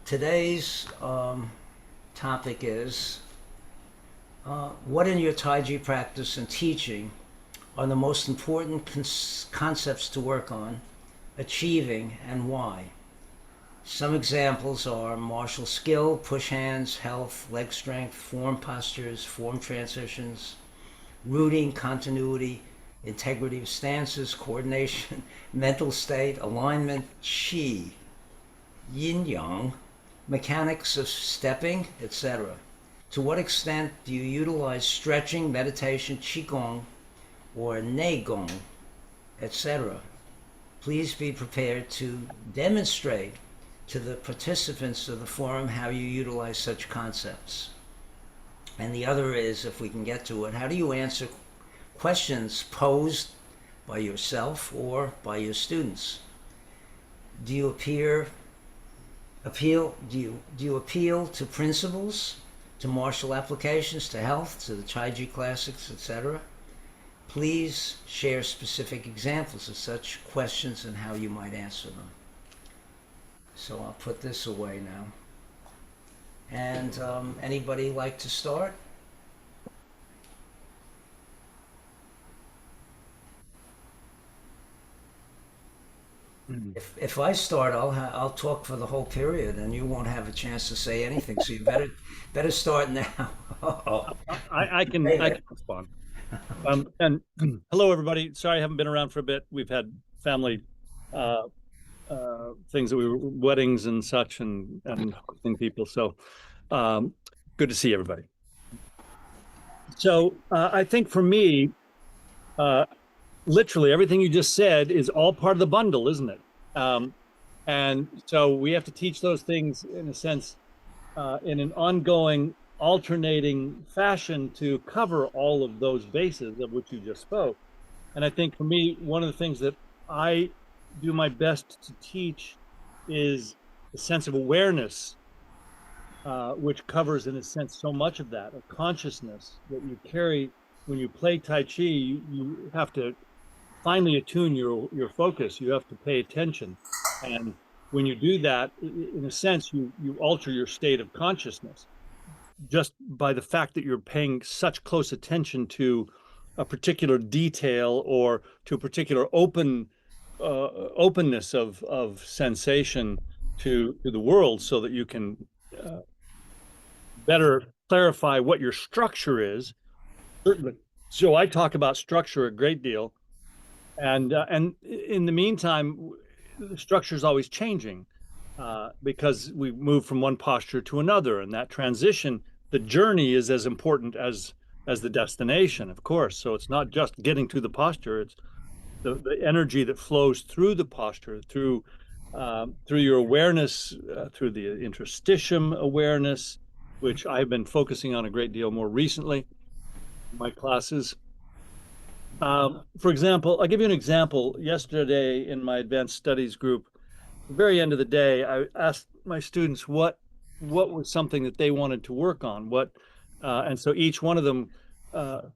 Today's topic is what in your Tai Chi practice and teaching are the most important concepts to work on, achieving, and why? Some examples are martial skill, push hands, health, leg strength, form postures, form transitions, rooting, continuity, integrity of stances, coordination, mental state, alignment, chi, yin yang, mechanics of stepping, etc. To what extent do you utilize stretching, meditation, qigong, or neigong, etc.? Please be prepared to demonstrate to the participants of the forum how you utilize such concepts. And the other is, if we can get to it, how do you answer questions posed by yourself or by your students? Do you appeal to principles, to martial applications, to health, to the Tai Chi classics, etc.? Please share specific examples of such questions and how you might answer them. So I'll put this away now. And anybody like to start? If I start, I'll talk for the whole period, and you won't have a chance to say anything. So you better start now. I can respond. And hello, everybody. Sorry I haven't been around for a bit. We've had family things that we were weddings and such, and hosting people. So good to see everybody. So I think for me, literally everything you just said is all part of the bundle, isn't it? And so we have to teach those things in a sense, in an ongoing, alternating fashion to cover all of those bases of which you just spoke. And I think for me, one of the things that I do my best to teach is a sense of awareness, which covers, in a sense, so much of that, of consciousness that you carry when you play Tai Chi. You have to finely attune your focus. You have to pay attention. And when you do that, in a sense, you alter your state of consciousness just by the fact that you're paying such close attention to a particular detail or to a particular openness of sensation to the world, so that you can better clarify what your structure is. Certainly. So I talk about structure a great deal, and in the meantime, the structure is always changing because we move from one posture to another, and that transition, the journey, is as important as the destination, of course. So it's not just getting to the posture; it's the energy that flows through the posture, through your awareness, through the interstitium awareness, which I've been focusing on a great deal more recently in my classes. For example, I'll give you an example. Yesterday in my advanced studies group, at the very end of the day, I asked my students what was something that they wanted to work on, and so each one of them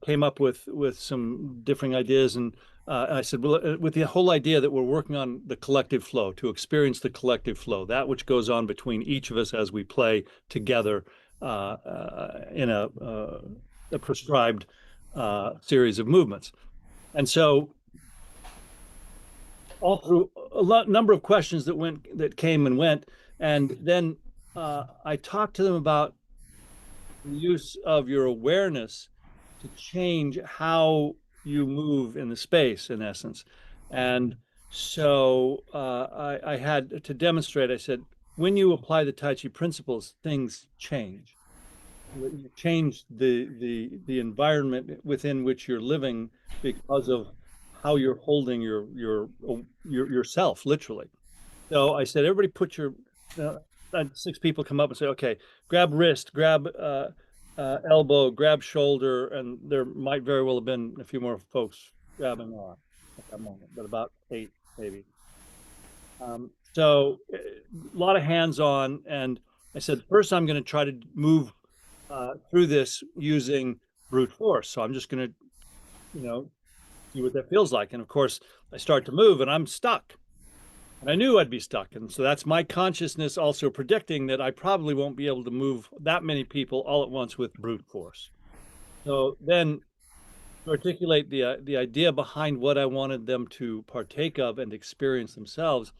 came up with some differing ideas, and I said, well, with the whole idea that we're working on the collective flow, to experience the collective flow, that which goes on between each of us as we play together in a prescribed series of movements. And so all through number of questions that came and went, and then I talked to them about the use of your awareness to change how you move in the space, in essence. And so I had to demonstrate. I said, when you apply the Tai Chi principles, things change. You change the environment within which you're living because of how you're holding yourself, literally. So I said, everybody put your 6 people come up and say, okay, grab wrist, grab elbow, grab shoulder, and there might very well have been a few more folks grabbing arm at that moment, but about 8 maybe. So a lot of hands on, and I said, first I'm going to try to move through this using brute force. So I'm just going to, see what that feels like. And of course, I start to move and I'm stuck. And I knew I'd be stuck. And so that's my consciousness also predicting that I probably won't be able to move that many people all at once with brute force. So then to articulate the idea behind what I wanted them to partake of and experience themselves,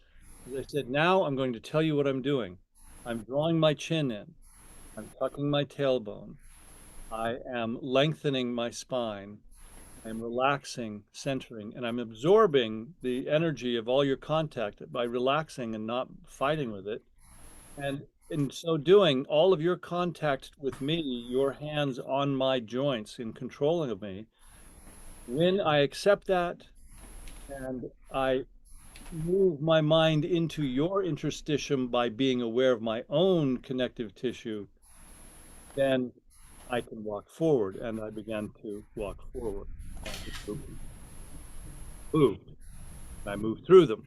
as I said, now I'm going to tell you what I'm doing. I'm drawing my chin in. I'm tucking my tailbone. I am lengthening my spine. I'm relaxing, centering, and I'm absorbing the energy of all your contact by relaxing and not fighting with it. And in so doing, all of your contact with me, your hands on my joints in controlling of me, when I accept that and I move my mind into your interstitium by being aware of my own connective tissue, then I can walk forward. And I began to walk forward. Moved. I moved through them.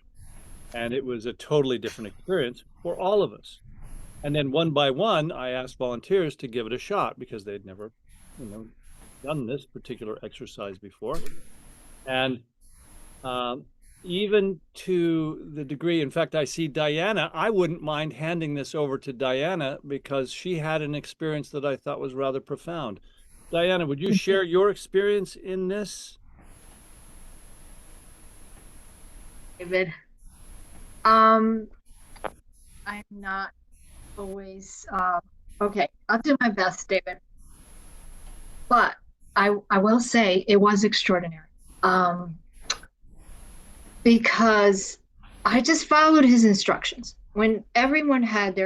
And it was a totally different experience for all of us. And then one by one, I asked volunteers to give it a shot because they'd never, done this particular exercise before. And even to the degree, in fact, I see Diana, I wouldn't mind handing this over to Diana because she had an experience that I thought was rather profound. Diana, would you share your experience in this? David. I'm not always okay. I'll do my best, David. But I will say it was extraordinary. Because I just followed his instructions. When everyone had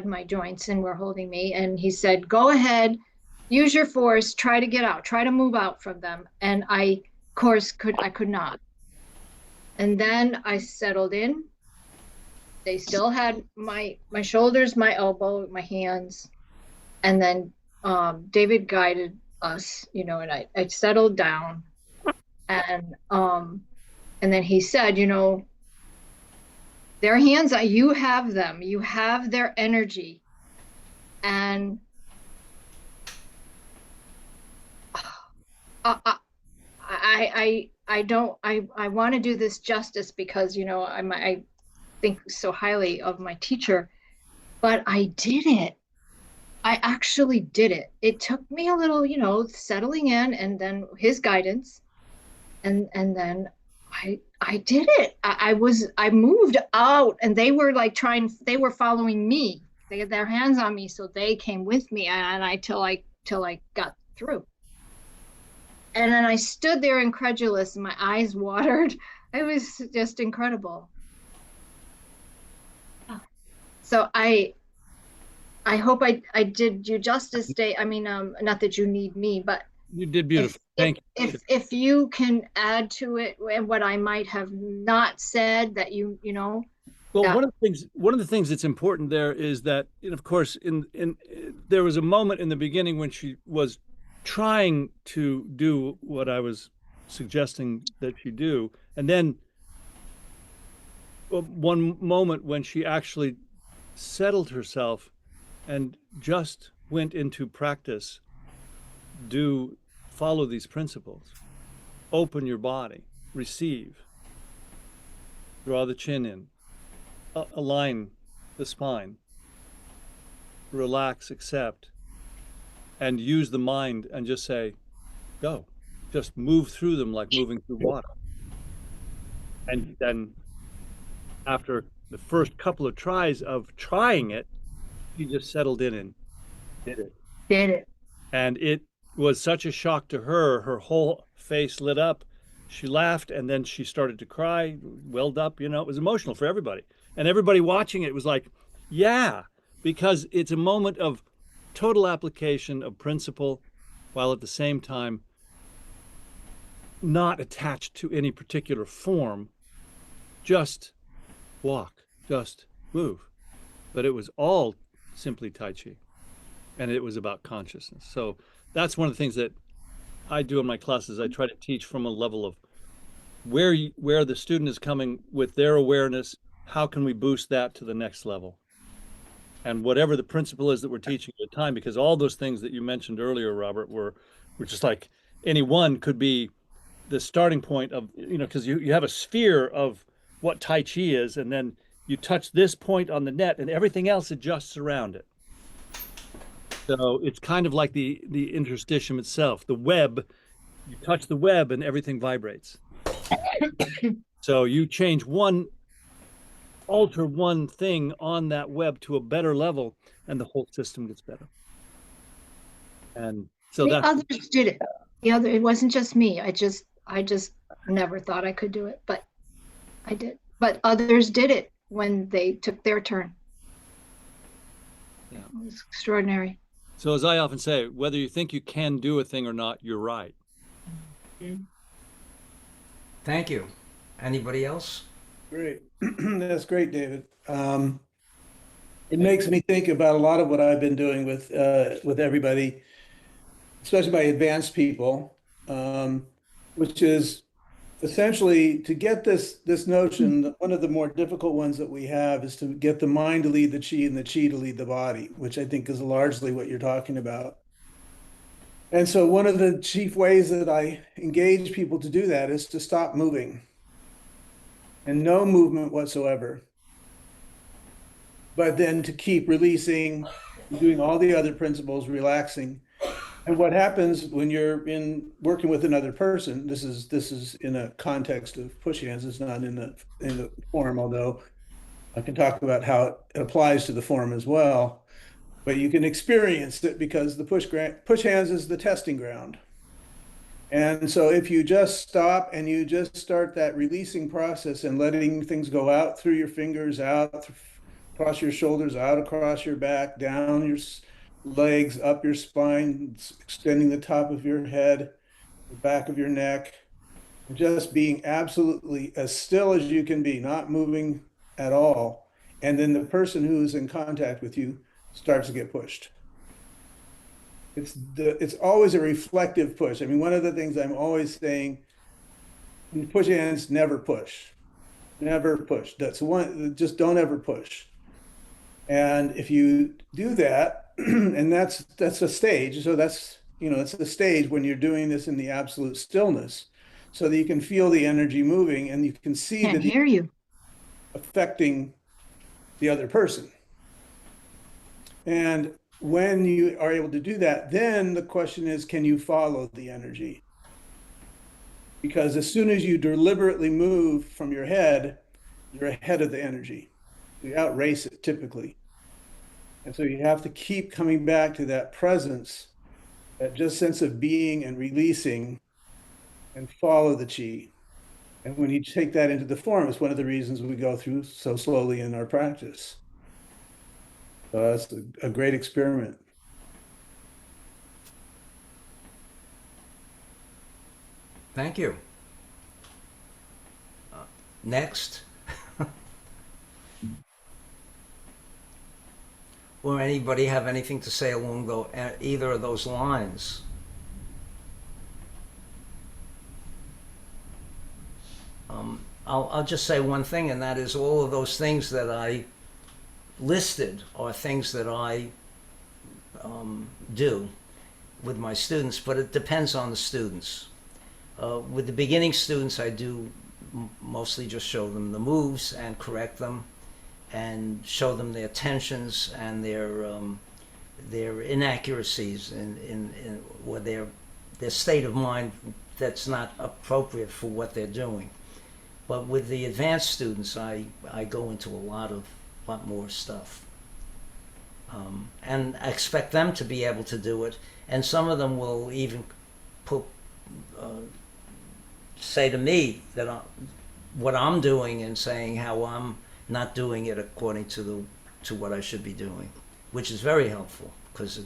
my joints and were holding me, and he said, "Go ahead, use your force, try to get out, try to move out from them." And I, of course, could not. And then I settled in. They still had my shoulders, my elbow, my hands, and then David guided us, and I settled down, and then he said, their hands, you have them, you have their energy, and I want to do this justice because I think so highly of my teacher, but I did it. I actually did it. It took me a little, settling in, and then his guidance, and then I did it. I moved out, and they were they were following me. They had their hands on me, so they came with me, and till I got through. And then I stood there incredulous, and my eyes watered. It was just incredible. So I hope I did you justice, Dave. I mean, not that you need me, but you did beautiful. Thank you. If you can add to it what I might have not said, that you know. Well, one of the things that's important there is that, of course, there was a moment in the beginning when she was trying to do what I was suggesting that she do, and then one moment when she actually settled herself and just went into practice. Follow these principles. Open your body, receive, draw the chin in, align the spine, relax, accept, and use the mind and just say, go. Just move through them like moving through water. And then after the first couple of tries of trying it, she just settled in and did it. Did it. And it was such a shock to her. Her whole face lit up. She laughed, and then she started to cry, welled up. It was emotional for everybody. And everybody watching it was like, yeah, because it's a moment of total application of principle, while at the same time not attached to any particular form. Just walk, just move. But it was all simply Tai Chi, and it was about consciousness. So that's one of the things that I do in my classes. I try to teach from a level of where the student is coming with their awareness. How can we boost that to the next level? And whatever the principle is that we're teaching at the time, because all those things that you mentioned earlier, Robert, were just like any one could be the starting point of, because you have a sphere of what Tai Chi is, and then you touch this point on the net, and everything else adjusts around it. So it's kind of like the interstitium itself, the web. You touch the web, and everything vibrates. So you change alter one thing on that web to a better level, and the whole system gets better. And so The that's others did it. It wasn't just me. I just never thought I could do it, but I did. But others did it when they took their turn. Yeah. It was extraordinary. so, as I often say, whether you think you can do a thing or not, you're right. Thank you. Anybody else? Great. That's great, David. It makes me think about a lot of what I've been doing with everybody, especially my advanced people, which is essentially to get this notion. One of the more difficult ones that we have is to get the mind to lead the chi and the chi to lead the body, which I think is largely what you're talking about. And so one of the chief ways that I engage people to do that is to stop moving and no movement whatsoever. But then to keep releasing, doing all the other principles, relaxing. And what happens when you're working with another person, this is in a context of push hands, it's not in the form, although I can talk about how it applies to the form as well. But you can experience it because the push hands is the testing ground. And so if you just stop and you just start that releasing process and letting things go out through your fingers, out across your shoulders, out across your back, down your legs, up your spine, extending the top of your head, the back of your neck, just being absolutely as still as you can be, not moving at all. And then the person who's in contact with you starts to get pushed. It's always a reflective push. I mean, one of the things I'm always saying, push hands, never push. Never push. That's one, just don't ever push. And if you do that, and that's a stage. So that's, it's the stage when you're doing this in the absolute stillness, so that you can feel the energy moving and you can see Can't that hear you. affecting the other person. And when you are able to do that, then the question is, can you follow the energy? Because as soon as you deliberately move from your head, you're ahead of the energy. You outrace it typically. And so you have to keep coming back to that presence, that just sense of being and releasing, and follow the chi. And when you take that into the form, it's one of the reasons we go through so slowly in our practice. So that's a great experiment. Thank you. Next. Or anybody have anything to say along either of those lines? I'll just say one thing, and that is all of those things that I listed are things that I do with my students, but it depends on the students. With the beginning students, I do mostly just show them the moves and correct them, and show them their tensions and their inaccuracies in or their state of mind that's not appropriate for what they're doing. But with the advanced students, I go into a lot more stuff, and I expect them to be able to do it. And some of them will even say to me that what I'm doing and saying how I'm not doing it according to what I should be doing, which is very helpful because it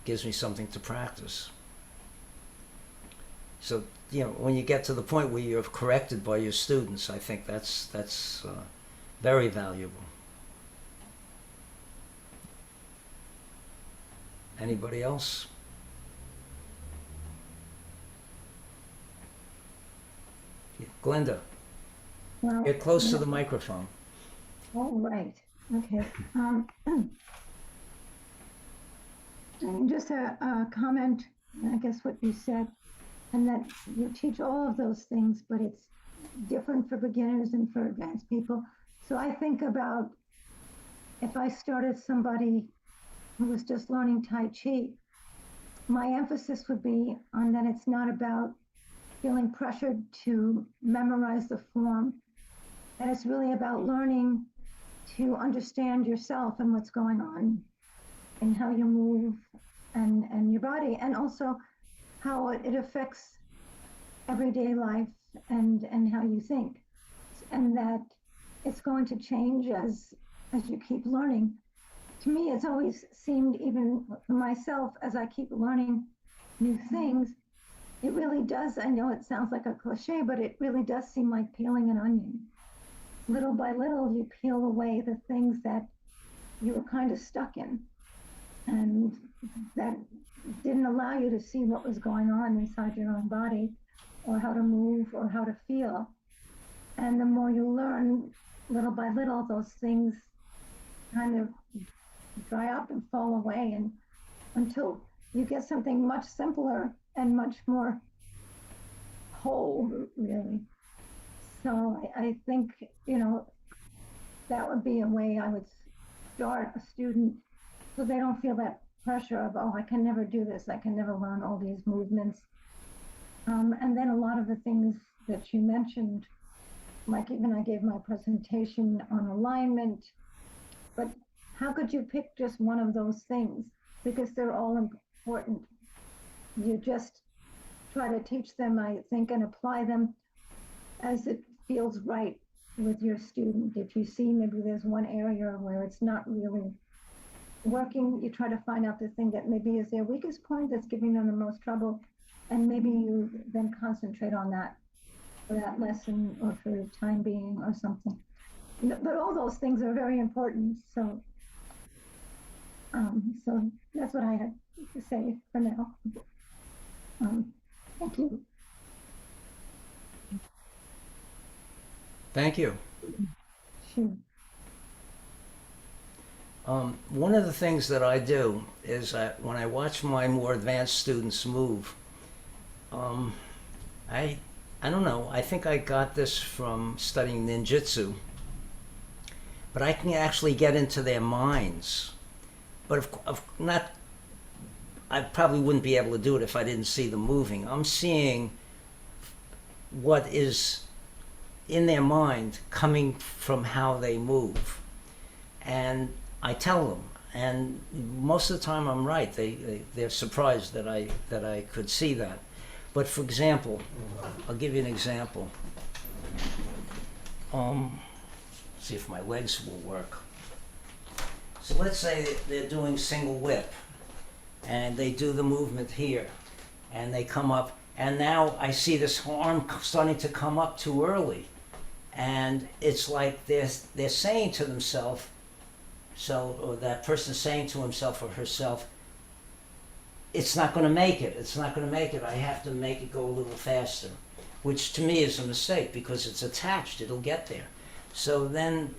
gives me something to practice. So, when you get to the point where you're corrected by your students, I think that's very valuable. Anybody else? Glenda, Well, get close to the microphone. all right. Okay. And just a comment, I guess what you said, and that you teach all of those things, but it's different for beginners and for advanced people. So I think about if I started somebody who was just learning Tai Chi, my emphasis would be on that it's not about feeling pressured to memorize the form, that it's really about learning to understand yourself and what's going on and how you move and your body, and also how it affects everyday life and how you think, and that it's going to change as you keep learning. To me, it's always seemed, even for myself, as I keep learning new things, it really does. I know it sounds like a cliche, but it really does seem like peeling an onion. Little by little, you peel away the things that you were kind of stuck in and that didn't allow you to see what was going on inside your own body, or how to move, or how to feel. And the more you learn, little by little, those things kind of dry up and fall away, and until you get something much simpler and much more whole, really. So I think, that would be a way I would start a student, so they don't feel that pressure of, oh, I can never do this, I can never learn all these movements. And then a lot of the things that you mentioned, like even I gave my presentation on alignment, but how could you pick just one of those things? Because they're all important. You just try to teach them, I think, and apply them as it feels right with your student. If you see maybe there's one area where it's not really working, you try to find out the thing that maybe is their weakest point that's giving them the most trouble, and maybe you then concentrate on that for that lesson or for the time being or something. But all those things are very important. So that's what I had to say for now. Thank you. Thank you. Sure. One of the things that I do is when I watch my more advanced students move, I don't know, I think I got this from studying ninjutsu, but I can actually get into their minds. But I probably wouldn't be able to do it if I didn't see them moving. I'm seeing what is in their mind coming from how they move. And I tell them, and most of the time I'm right. They're surprised that I could see that. But for example, I'll give you an example. See if my legs will work. So let's say they're doing single whip, and they do the movement here, and they come up, and now I see this arm starting to come up too early, and it's like they're saying to themselves, or that person's saying to himself or herself, it's not going to make it, it's not going to make it, I have to make it go a little faster, which to me is a mistake because it's attached, it'll get there. So then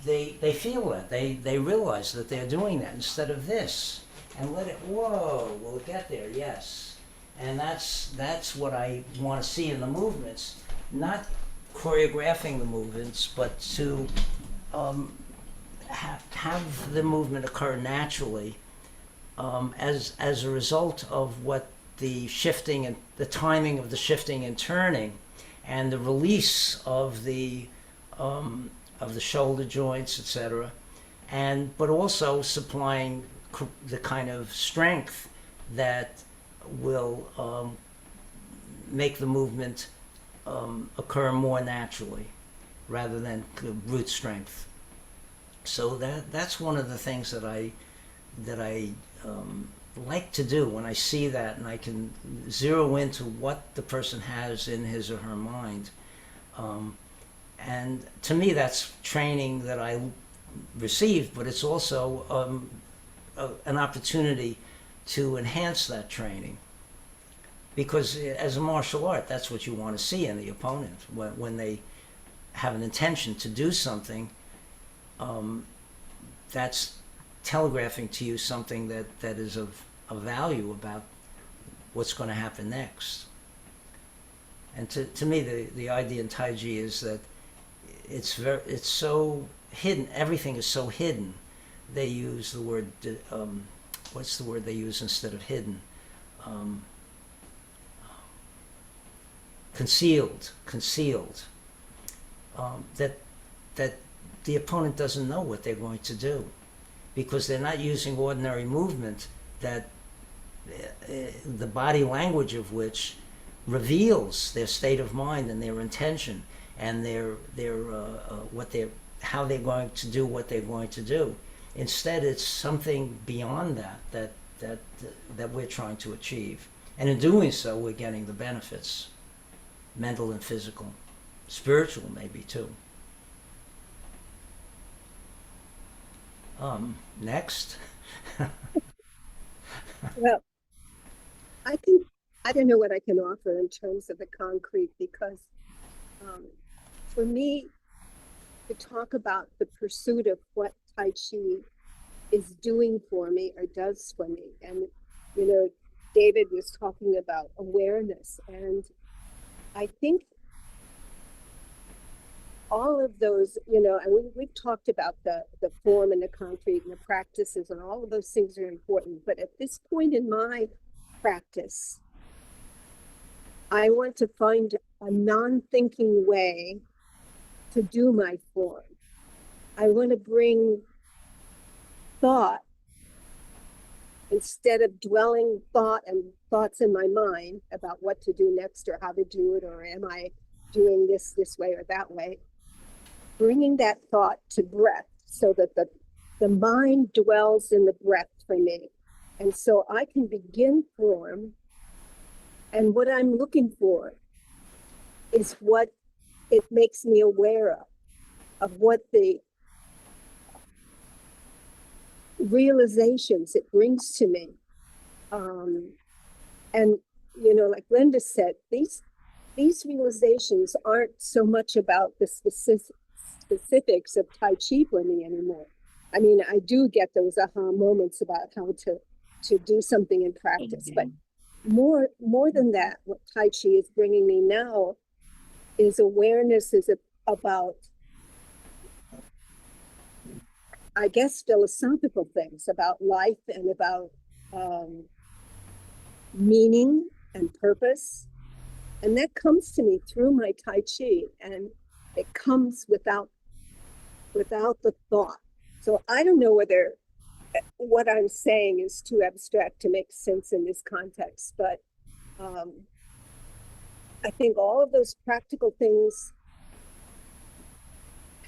they feel that, they realize that they're doing that instead of this, and let it, whoa, will it get there? Yes. And that's what I want to see in the movements, not choreographing the movements, but to have the movement occur naturally as a result of what the shifting and the timing of the shifting and turning, and the release of the shoulder joints, etc., but also supplying the kind of strength that will make the movement occur more naturally, rather than brute strength. So that's one of the things that I like to do when I see that, and I can zero into what the person has in his or her mind. And to me, that's training that I received, but it's also an opportunity to enhance that training. Because as a martial art, that's what you want to see in the opponent. When they have an intention to do something, that's telegraphing to you something that is of value about what's going to happen next. And to me, the idea in Tai Chi is that it's so hidden. Everything is so hidden. They use the word, what's the word they use instead of hidden? Um, concealed. That the opponent doesn't know what they're going to do because they're not using ordinary movement that the body language of which reveals their state of mind and their intention and how they're going to do what they're going to do. Instead, it's something beyond that we're trying to achieve, and in doing so, we're getting the benefits, mental and physical, spiritual maybe too. Next. Well, I think I don't know what I can offer in terms of the concrete because um, for me to talk about the pursuit of what Tai Chi is doing for me or does for me, and you know, David was talking about awareness, and I think all of those, and we've talked about the form and the concrete and the practices, and all of those things are important. But at this point in my practice, I want to find a non-thinking way to do my form. I want to bring thought instead of dwelling thoughts in my mind about what to do next or how to do it, or am I doing this way or that way. Bringing that thought to breath so that the mind dwells in the breath for me. And so I can begin form, and what I'm looking for is what it makes me aware of what the realizations it brings to me. And, like Linda said, these realizations aren't so much about the specifics of Tai Chi for me anymore. I mean, I do get those aha moments about how to do something in practice, but more than that, what Tai Chi is bringing me now is awareness about, I guess, philosophical things about life and about meaning and purpose. And that comes to me through my Tai Chi, and it comes without the thought. So I don't know whether what I'm saying is too abstract to make sense in this context, but I think all of those practical things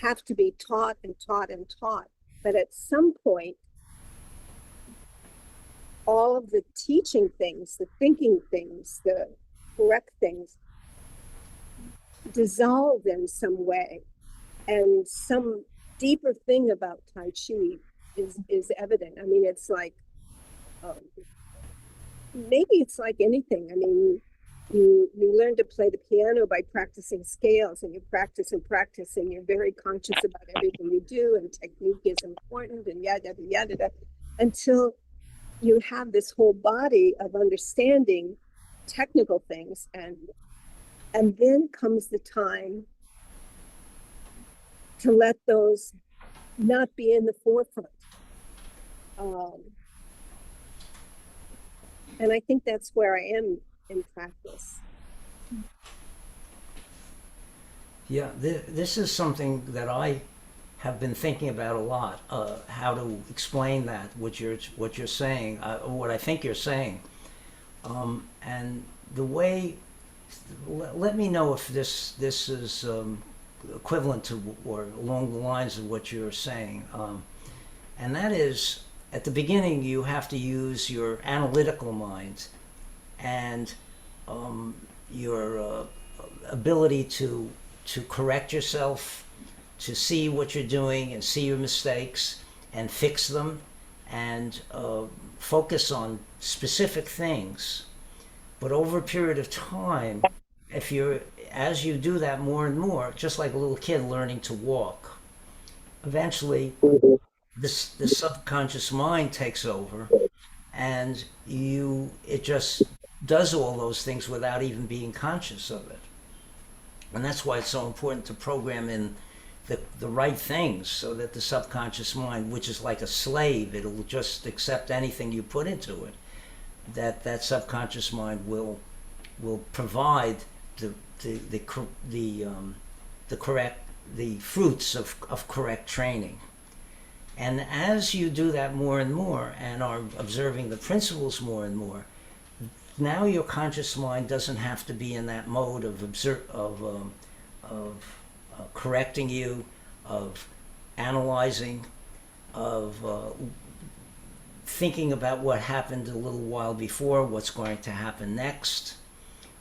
have to be taught and taught and taught. But at some point, all of the teaching things, the thinking things, the correct things dissolve in some way. And some deeper thing about Tai Chi is evident. I mean, it's like, maybe it's like anything. I mean, you learn to play the piano by practicing scales, and you practice and practice, and you're very conscious about everything you do, and technique is important, and yada, yada, yada, until you have this whole body of understanding technical things. And then comes the time to let those not be in the forefront. And I think that's where I am in practice. Yeah, this is something that I have been thinking about a lot. How to explain that, what you're saying, what I think you're saying, and the way. Let me know if this is equivalent to or along the lines of what you're saying, and that is, at the beginning you have to use your analytical mind and your ability to correct yourself, to see what you're doing and see your mistakes and fix them, and focus on specific things. But over a period of time, as you do that more and more, just like a little kid learning to walk, eventually the subconscious mind takes over, and it just does all those things without even being conscious of it. And that's why it's so important to program in the right things, so that the subconscious mind, which is like a slave, it'll just accept anything you put into it, that subconscious mind will provide the correct, the fruits of correct training. And as you do that more and more and are observing the principles more and more, now your conscious mind doesn't have to be in that mode of correcting you, of analyzing, of thinking about what happened a little while before, what's going to happen next.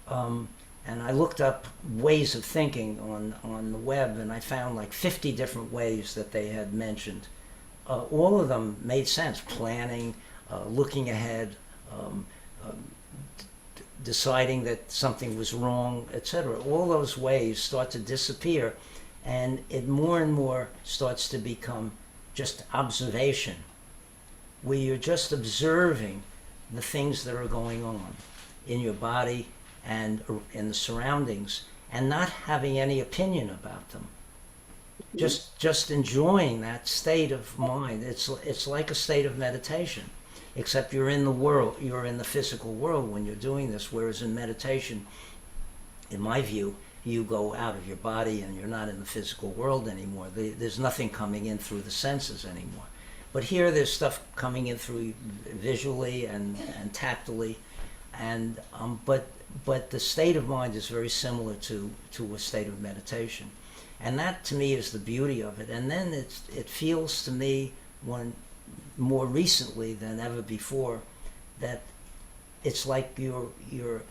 And I looked up ways of thinking on the web, and I found like 50 different ways that they had mentioned. All of them made sense: planning, looking ahead, deciding that something was wrong, etc. All those ways start to disappear, and it more and more starts to become just observation, where you're just observing the things that are going on in your body and in the surroundings, and not having any opinion about them. Just enjoying that state of mind. It's like a state of meditation, except you're in the world, you're in the physical world when you're doing this, whereas in meditation, in my view, you go out of your body and you're not in the physical world anymore. There's nothing coming in through the senses anymore. But here there's stuff coming in through visually and tactily, and but the state of mind is very similar to a state of meditation. And that to me is the beauty of it. And then it feels to me, more recently than ever before, that it's like you're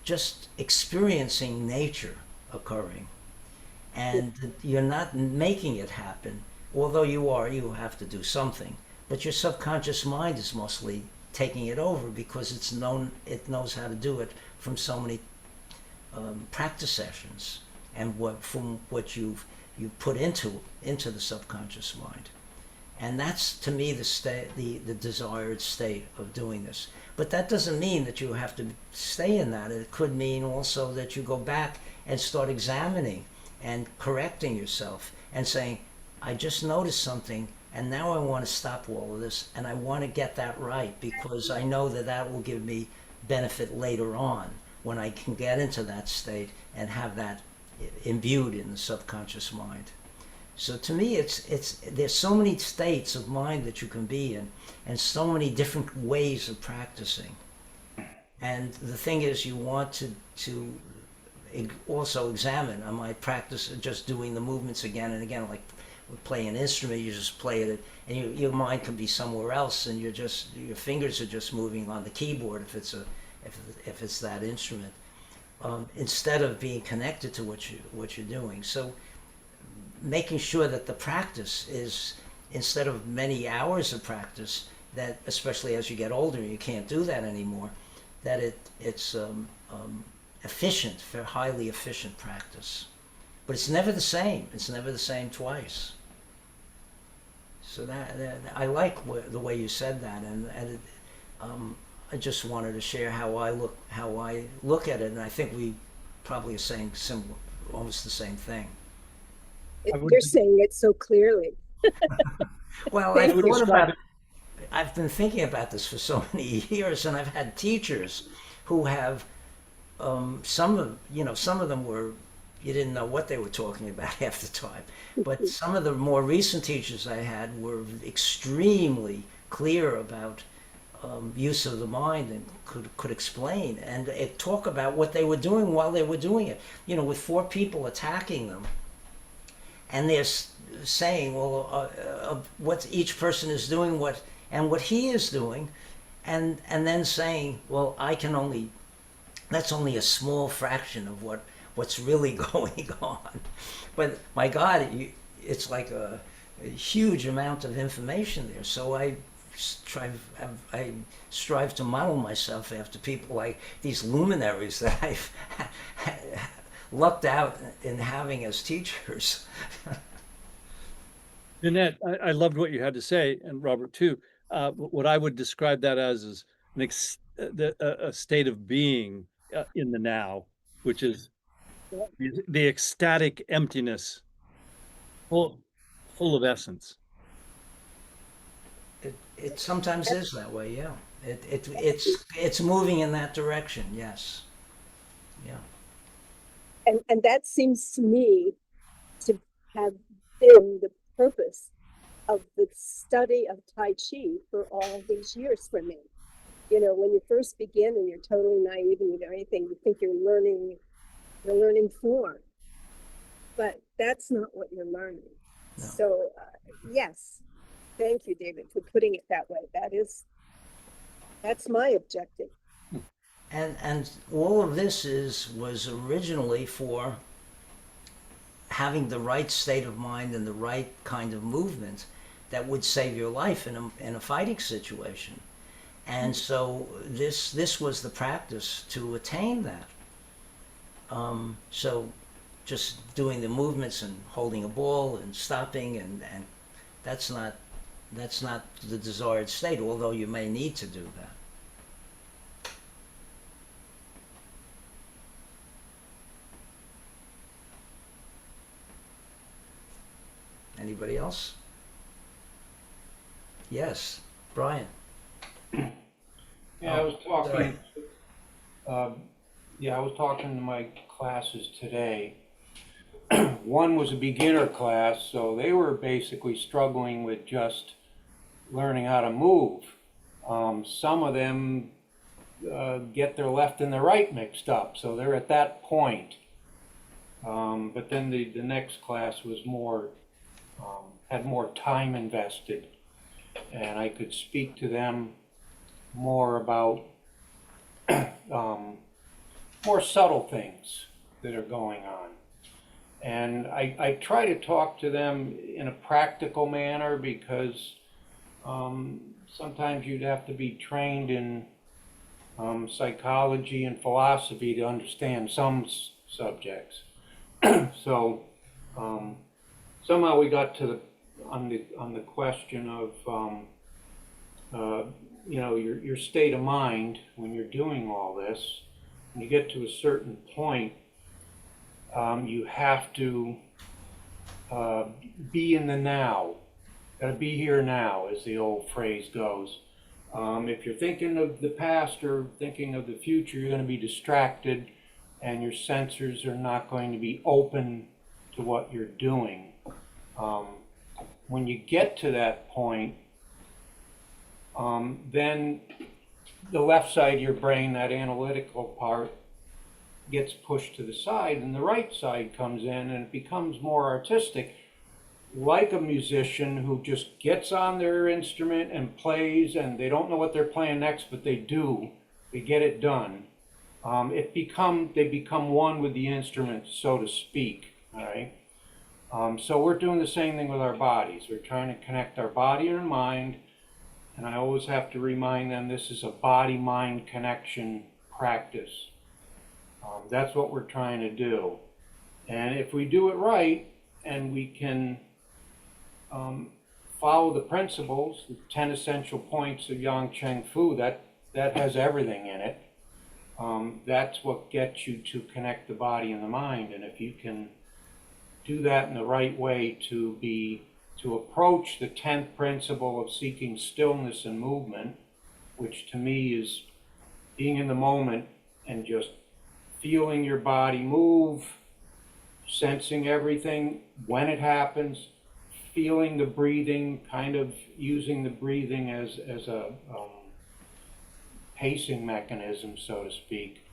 just experiencing nature occurring, and you're not making it happen. Although you have to do something, but your subconscious mind is mostly taking it over, because it knows how to do it from so many practice sessions, and from what you've put into the subconscious mind. And that's, to me, the desired state of doing this. But that doesn't mean that you have to stay in that. It could mean also that you go back and start examining and correcting yourself and saying, I just noticed something, and now I want to stop all of this, and I want to get that right, because I know that will give me benefit later on, when I can get into that state and have that imbued in the subconscious mind. So to me, there's so many states of mind that you can be in, and so many different ways of practicing. And the thing is, you want to also examine, am I practicing just doing the movements again and again, like play an instrument, you just play it, and your mind can be somewhere else, and your fingers are just moving on the keyboard if it's that instrument, instead of being connected to what you're doing. So making sure that the practice is, instead of many hours of practice, that especially as you get older, you can't do that anymore, that it's efficient, highly efficient practice. But it's never the same. It's never the same twice. So that I like the way you said that, and I just wanted to share how I look at it, and I think we probably are saying similar, almost the same thing. You're saying it so clearly. Well, I've been thinking about this for so many years, and I've had teachers who have some of them were, you didn't know what they were talking about half the time. But some of the more recent teachers I had were extremely clear about use of the mind, and could explain and talk about what they were doing while they were doing it. With 4 people attacking them, and they're saying, well, what each person is doing, what he is doing, and then saying, well, that's only a small fraction of what's really going on. But my God, it's like a huge amount of information there. So I strive to model myself after people like these luminaries that I've lucked out in having as teachers. Jeanette, I loved what you had to say, and Robert too. What I would describe that as is a state of being in the now, which is the ecstatic emptiness, full of essence. It sometimes is that way, yeah. It's moving in that direction, yes. Yeah. And that seems to me to have been the purpose of the study of Tai Chi for all these years for me. You know, when you first begin and you're totally naive and you know anything, you think you're learning form, but that's not what you're learning. No. So yes, thank you, David, for putting it that way. That's my objective. And all of this was originally for having the right state of mind and the right kind of movement that would save your life in a fighting situation. And so this was the practice to attain that. So just doing the movements and holding a ball and stopping and that's not the desired state, although you may need to do that. Anybody else? Yes, Brian. Yeah, I was talking. I was talking to my classes today. One was a beginner class, so they were basically struggling with just learning how to move. Some of them get their left and their right mixed up, so they're at that point. But then the next class was more had more time invested, and I could speak to them more about more subtle things that are going on. And I try to talk to them in a practical manner because sometimes you'd have to be trained in psychology and philosophy to understand some subjects. So somehow we got to on the question of your state of mind when you're doing all this. When you get to a certain point, you have to be in the now. Gotta be here now, as the old phrase goes. If you're thinking of the past or thinking of the future, you're going to be distracted, and your sensors are not going to be open to what you're doing. When you get to that point, then the left side of your brain, that analytical part, gets pushed to the side, and the right side comes in, and it becomes more artistic, like a musician who just gets on their instrument and plays, and they don't know what they're playing next, but they do. They get it done. They become one with the instrument, so to speak. All right. So we're doing the same thing with our bodies. We're trying to connect our body and our mind, and I always have to remind them this is a body-mind connection practice. That's what we're trying to do. And if we do it right, and we can follow the principles, the 10 essential points of Yang Cheng Fu, that has everything in it. That's what gets you to connect the body and the mind. And if you can do that in the right way to approach the 10th principle of seeking stillness and movement, which to me is being in the moment and just feeling your body move, sensing everything when it happens, feeling the breathing, kind of using the breathing as a pacing mechanism, so to speak.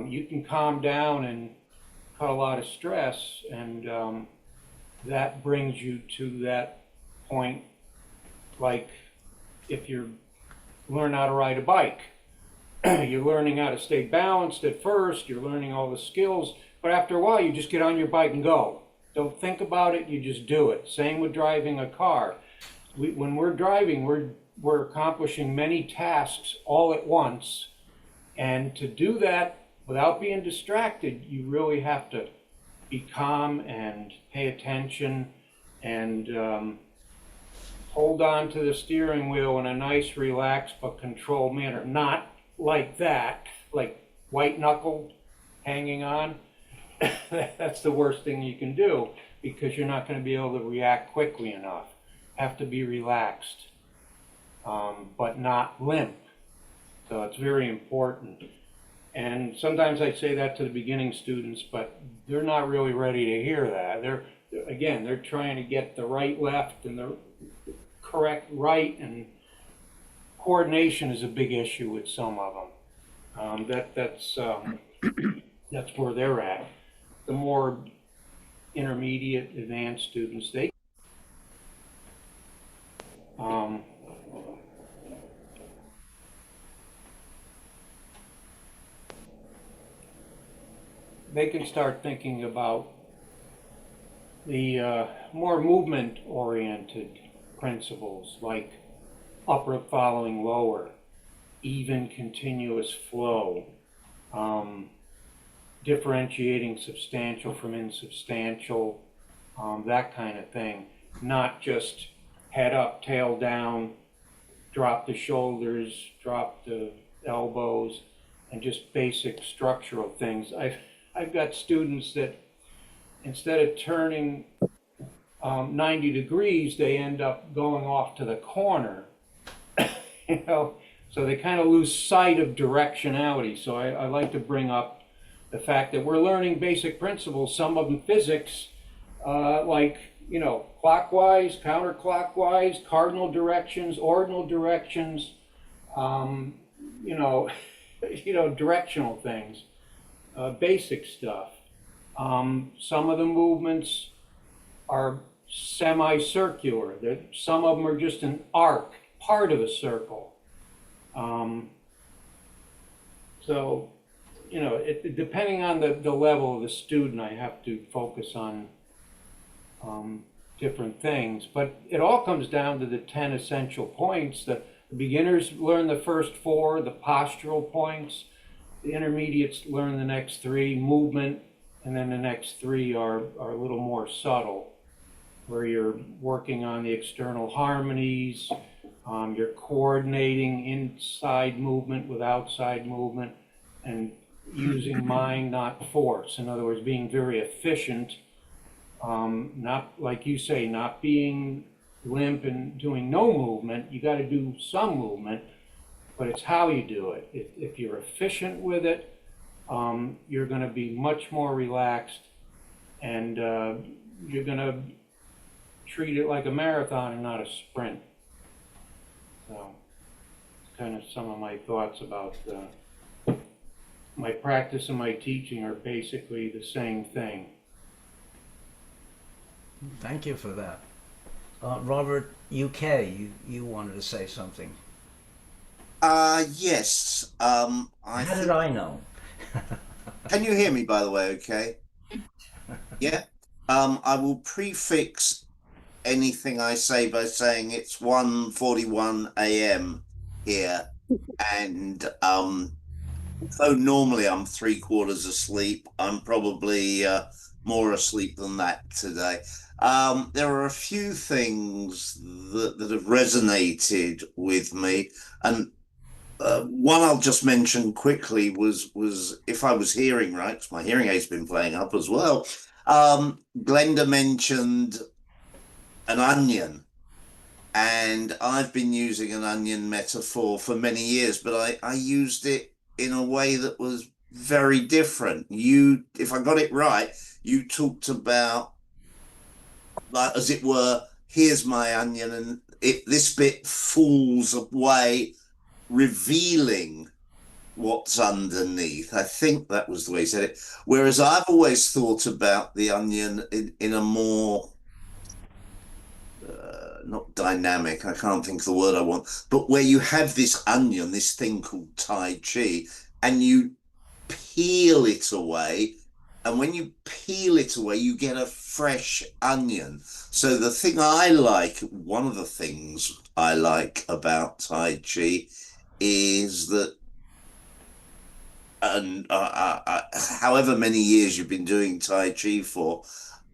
You can calm down and cut a lot of stress, and that brings you to that point, like if you learn how to ride a bike. You're learning how to stay balanced at first, you're learning all the skills, but after a while you just get on your bike and go. Don't think about it, you just do it. Same with driving a car. When we're driving, we're accomplishing many tasks all at once, and to do that without being distracted, you really have to be calm and pay attention and hold on to the steering wheel in a nice, relaxed, but controlled manner. Not like that, like white-knuckled, hanging on. that's the worst thing you can do, because you're not going to be able to react quickly enough. Have to be relaxed, but not limp. So it's very important. And sometimes I say that to the beginning students, but they're not really ready to hear that. They're trying to get the right left and the correct right, and coordination is a big issue with some of them. That's where they're at. The more intermediate, advanced students, they can start thinking about the more movement-oriented principles, like upper following lower, even continuous flow, differentiating substantial from insubstantial, that kind of thing. Not just head up, tail down, drop the shoulders, drop the elbows, and just basic structural things. I've got students that instead of turning 90 degrees, they end up going off to the corner, you know, so they kind of lose sight of directionality. So I like to bring up the fact that we're learning basic principles, some of them physics, like, you know, clockwise, counterclockwise, cardinal directions, ordinal directions, you know, directional things, basic stuff. Some of the movements are semicircular. Some of them are just an arc, part of a circle. So, you know, depending on the level of the student, I have to focus on different things. But it all comes down to the 10 essential points. The beginners learn the first 4, the postural points. The intermediates learn the next 3, movement, and then the next 3 are a little more subtle, where you're working on the external harmonies, you're coordinating inside movement with outside movement, and using mind, not force. In other words, being very efficient, not, like you say, not being limp and doing no movement. You got to do some movement, but it's how you do it. If you're efficient with it, you're going to be much more relaxed, and you're going to treat it like a marathon and not a sprint. So, it's kind of some of my thoughts about my practice and my teaching are basically the same thing. Thank you for that. Robert, UK, you wanted to say something. Yes. How did I know? Can you hear me, by the way? Okay. Yeah. I will prefix anything I say by saying it's 1:41 a.m. here, and though normally I'm 3/4 asleep, I'm probably more asleep than that today. There are a few things that have resonated with me, and one I'll just mention quickly was if I was hearing right, 'cause my hearing aid's been playing up as well. Glenda mentioned an onion, and I've been using an onion metaphor for many years, but I used it in a way that was very different. If I got it right, you talked about, like, as it were, here's my onion, and this bit falls away, revealing what's underneath. I think that was the way he said it. Whereas I've always thought about the onion in a more not dynamic, I can't think of the word I want, but where you have this onion, this thing called Tai Chi, and you peel it away, and when you peel it away, you get a fresh onion. So the thing I like, one of the things I like about Tai Chi is that, and however many years you've been doing Tai Chi for,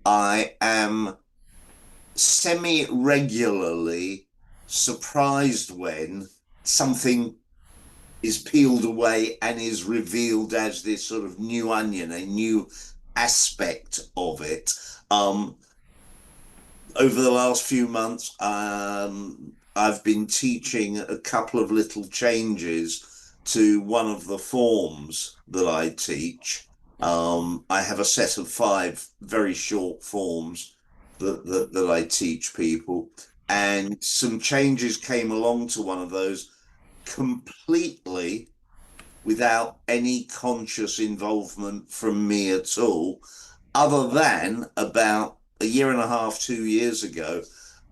I am semi-regularly surprised when something is peeled away and is revealed as this sort of new onion, a new aspect of it. Over the last few months, I've been teaching a couple of little changes to one of the forms that I teach. I have a set of 5 very short forms that I teach people, and some changes came along to one of those completely without any conscious involvement from me at all, other than about a year and a half, 2 years ago,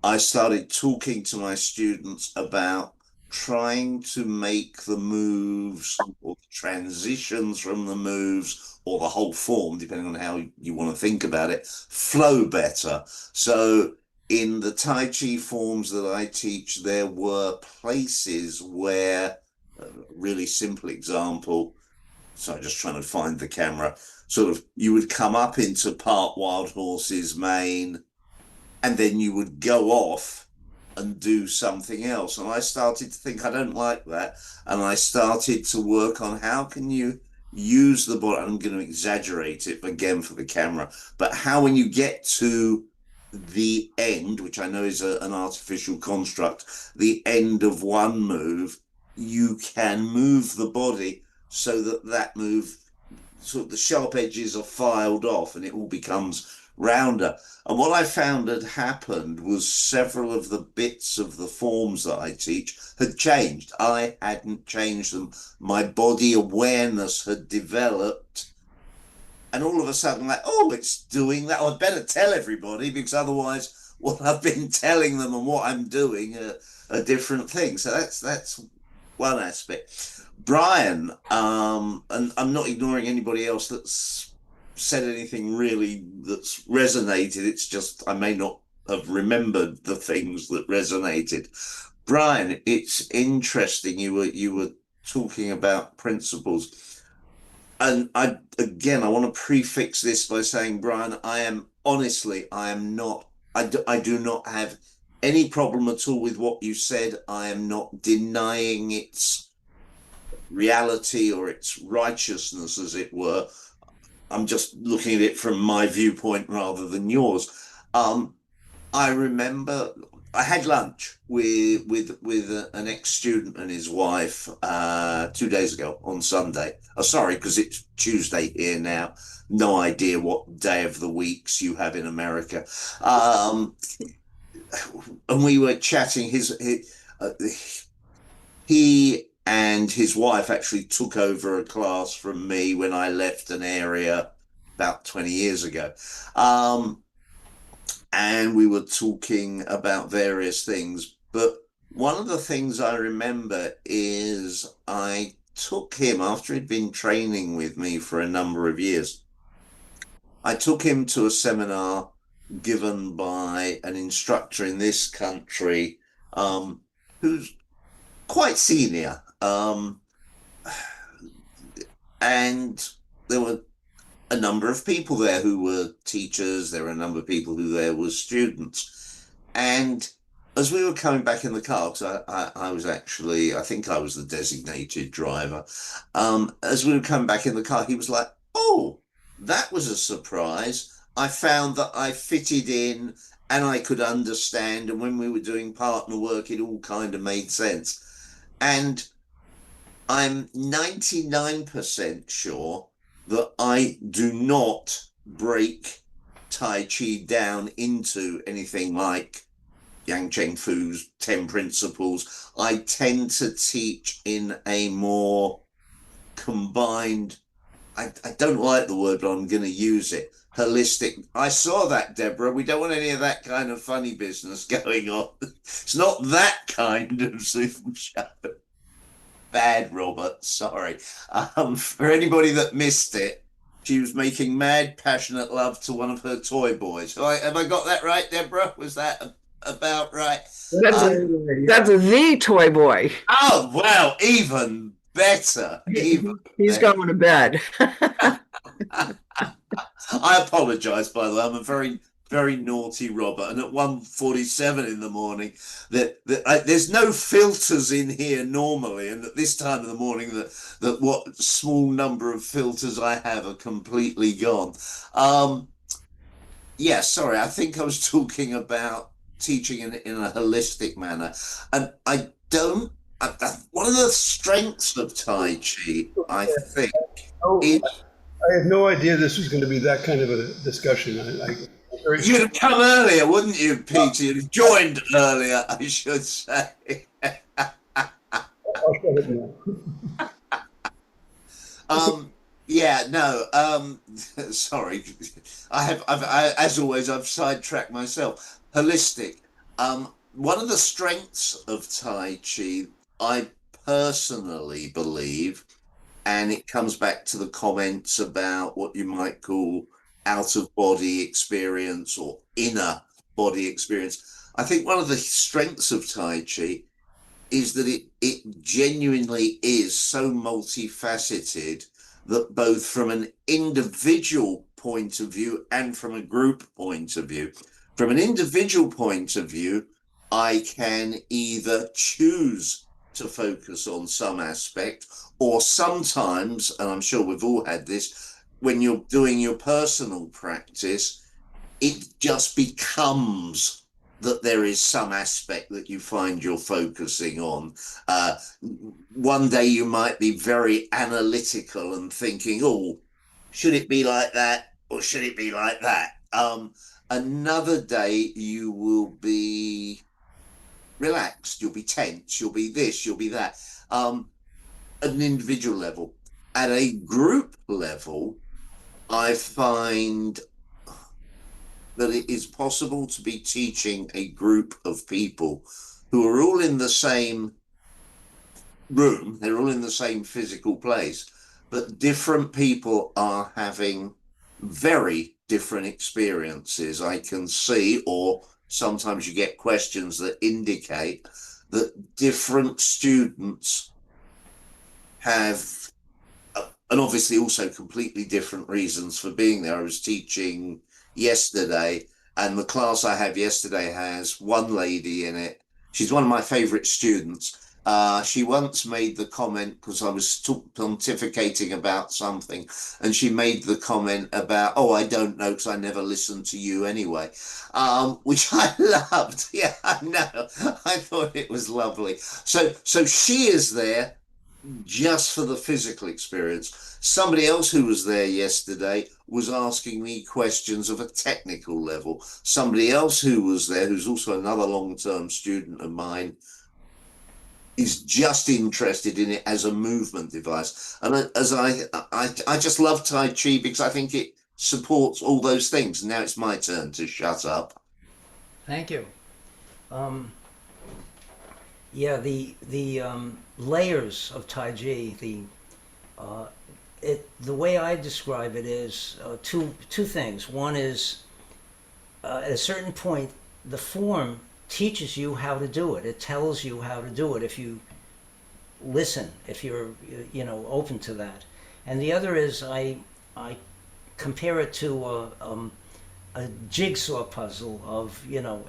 I started talking to my students about trying to make the moves or the transitions from the moves or the whole form, depending on how you want to think about it, flow better. So in the Tai Chi forms that I teach, there were places where, really simple example, so just trying to find the camera, sort of you would come up into part wild horse's mane and then you would go off and do something else. And I started to think, I don't like that. And I started to work on how can you use the body. I'm going to exaggerate it again for the camera, but how when you get to the end, which I know is an artificial construct, the end of one move, you can move the body so that move, sort of the sharp edges are filed off and it all becomes rounder. And what I found had happened was several of the bits of the forms that I teach had changed. I hadn't changed them. My body awareness had developed. And all of a sudden, like, oh, it's doing that. I'd better tell everybody, because otherwise what I've been telling them and what I'm doing are different things. So that's one aspect. Brian, and I'm not ignoring anybody else that's said anything really that's resonated. It's just I may not have remembered the things that resonated. Brian, it's interesting. You were talking about principles, and I want to prefix this by saying, Brian, I am not. I do not have any problem at all with what you said. I am not denying its reality or its righteousness, as it were. I'm just looking at it from my viewpoint rather than yours. I remember I had lunch with an ex-student and his wife 2 days ago on Sunday. Oh, sorry, because it's Tuesday here now. No idea what day of the weeks you have in America. And we were chatting. He and his wife actually took over a class from me when I left an area about 20 years ago. And we were talking about various things. But one of the things I remember is I took him, after he'd been training with me for a number of years, I took him to a seminar given by an instructor in this country who's quite senior. And there were a number of people there who were teachers. There were a number of people who there were students. And as we were coming back in the car, because I was actually, I think I was the designated driver. As we were coming back in the car, he was like, oh, that was a surprise. I found that I fitted in and I could understand. And when we were doing partner work, it all kind of made sense. And I'm 99% sure that I do not break Tai Chi down into anything like Yang Cheng Fu's 10 principles. I tend to teach in a more combined, I don't like the word, but I'm going to use it, holistic. I saw that, Deborah. We don't want any of that kind of funny business going on. It's not that kind of Zoom show. Bad, Robert. Sorry. For anybody that missed it, she was making mad, passionate love to one of her toy boys. Have I got that right, Deborah? Was that about right? That's the toy boy. Oh, wow. Even better. He's going to bed. I apologize, by the way. I'm a very very naughty Robert, and at 1:47 in the morning, there's no filters in here normally, and at this time of the morning, that what small number of filters I have are completely gone. Yeah, sorry, I think I was talking about teaching in a holistic manner, and I don't. One of the strengths of Tai Chi, I think, Oh, is I had no idea this was going to be that kind of a discussion. you'd have come earlier, wouldn't you, Peter? You'd have joined earlier, I should say. I'll shut it now. Yeah, no, sorry. I've as always, I've sidetracked myself. Holistic. One of the strengths of Tai Chi, I personally believe, and it comes back to the comments about what you might call out of body experience or inner body experience. I think one of the strengths of Tai Chi is that it genuinely is so multifaceted that both from an individual point of view and from a group point of view, from an individual point of view, I can either choose to focus on some aspect, or sometimes, and I'm sure we've all had this, when you're doing your personal practice, it just becomes that there is some aspect that you find you're focusing on. One day you might be very analytical and thinking, oh, should it be like that or should it be like that? Another day you will be relaxed, you'll be tense, you'll be this, you'll be that. At an individual level. At a group level, I find that it is possible to be teaching a group of people who are all in the same room, they're all in the same physical place, but different people are having very different experiences. I can see, or sometimes you get questions that indicate that different students have, and obviously also completely different reasons for being there. I was teaching yesterday, and the class I have yesterday has one lady in it. She's one of my favorite students. She once made the comment, because I was pontificating about something, and she made the comment about, oh, I don't know because I never listened to you anyway, which I loved. Yeah, I know. I thought it was lovely. So she is there just for the physical experience. Somebody else who was there yesterday was asking me questions of a technical level. Somebody else who was there, who's also another long-term student of mine, is just interested in it as a movement device. And as I just love Tai Chi because I think it supports all those things. Now it's my turn to shut up. Thank you. Yeah, the layers of Tai Chi, the way I describe it is two things. One is at a certain point, the form teaches you how to do it. It tells you how to do it if you listen, if you're open to that. And the other is I compare it to a jigsaw puzzle of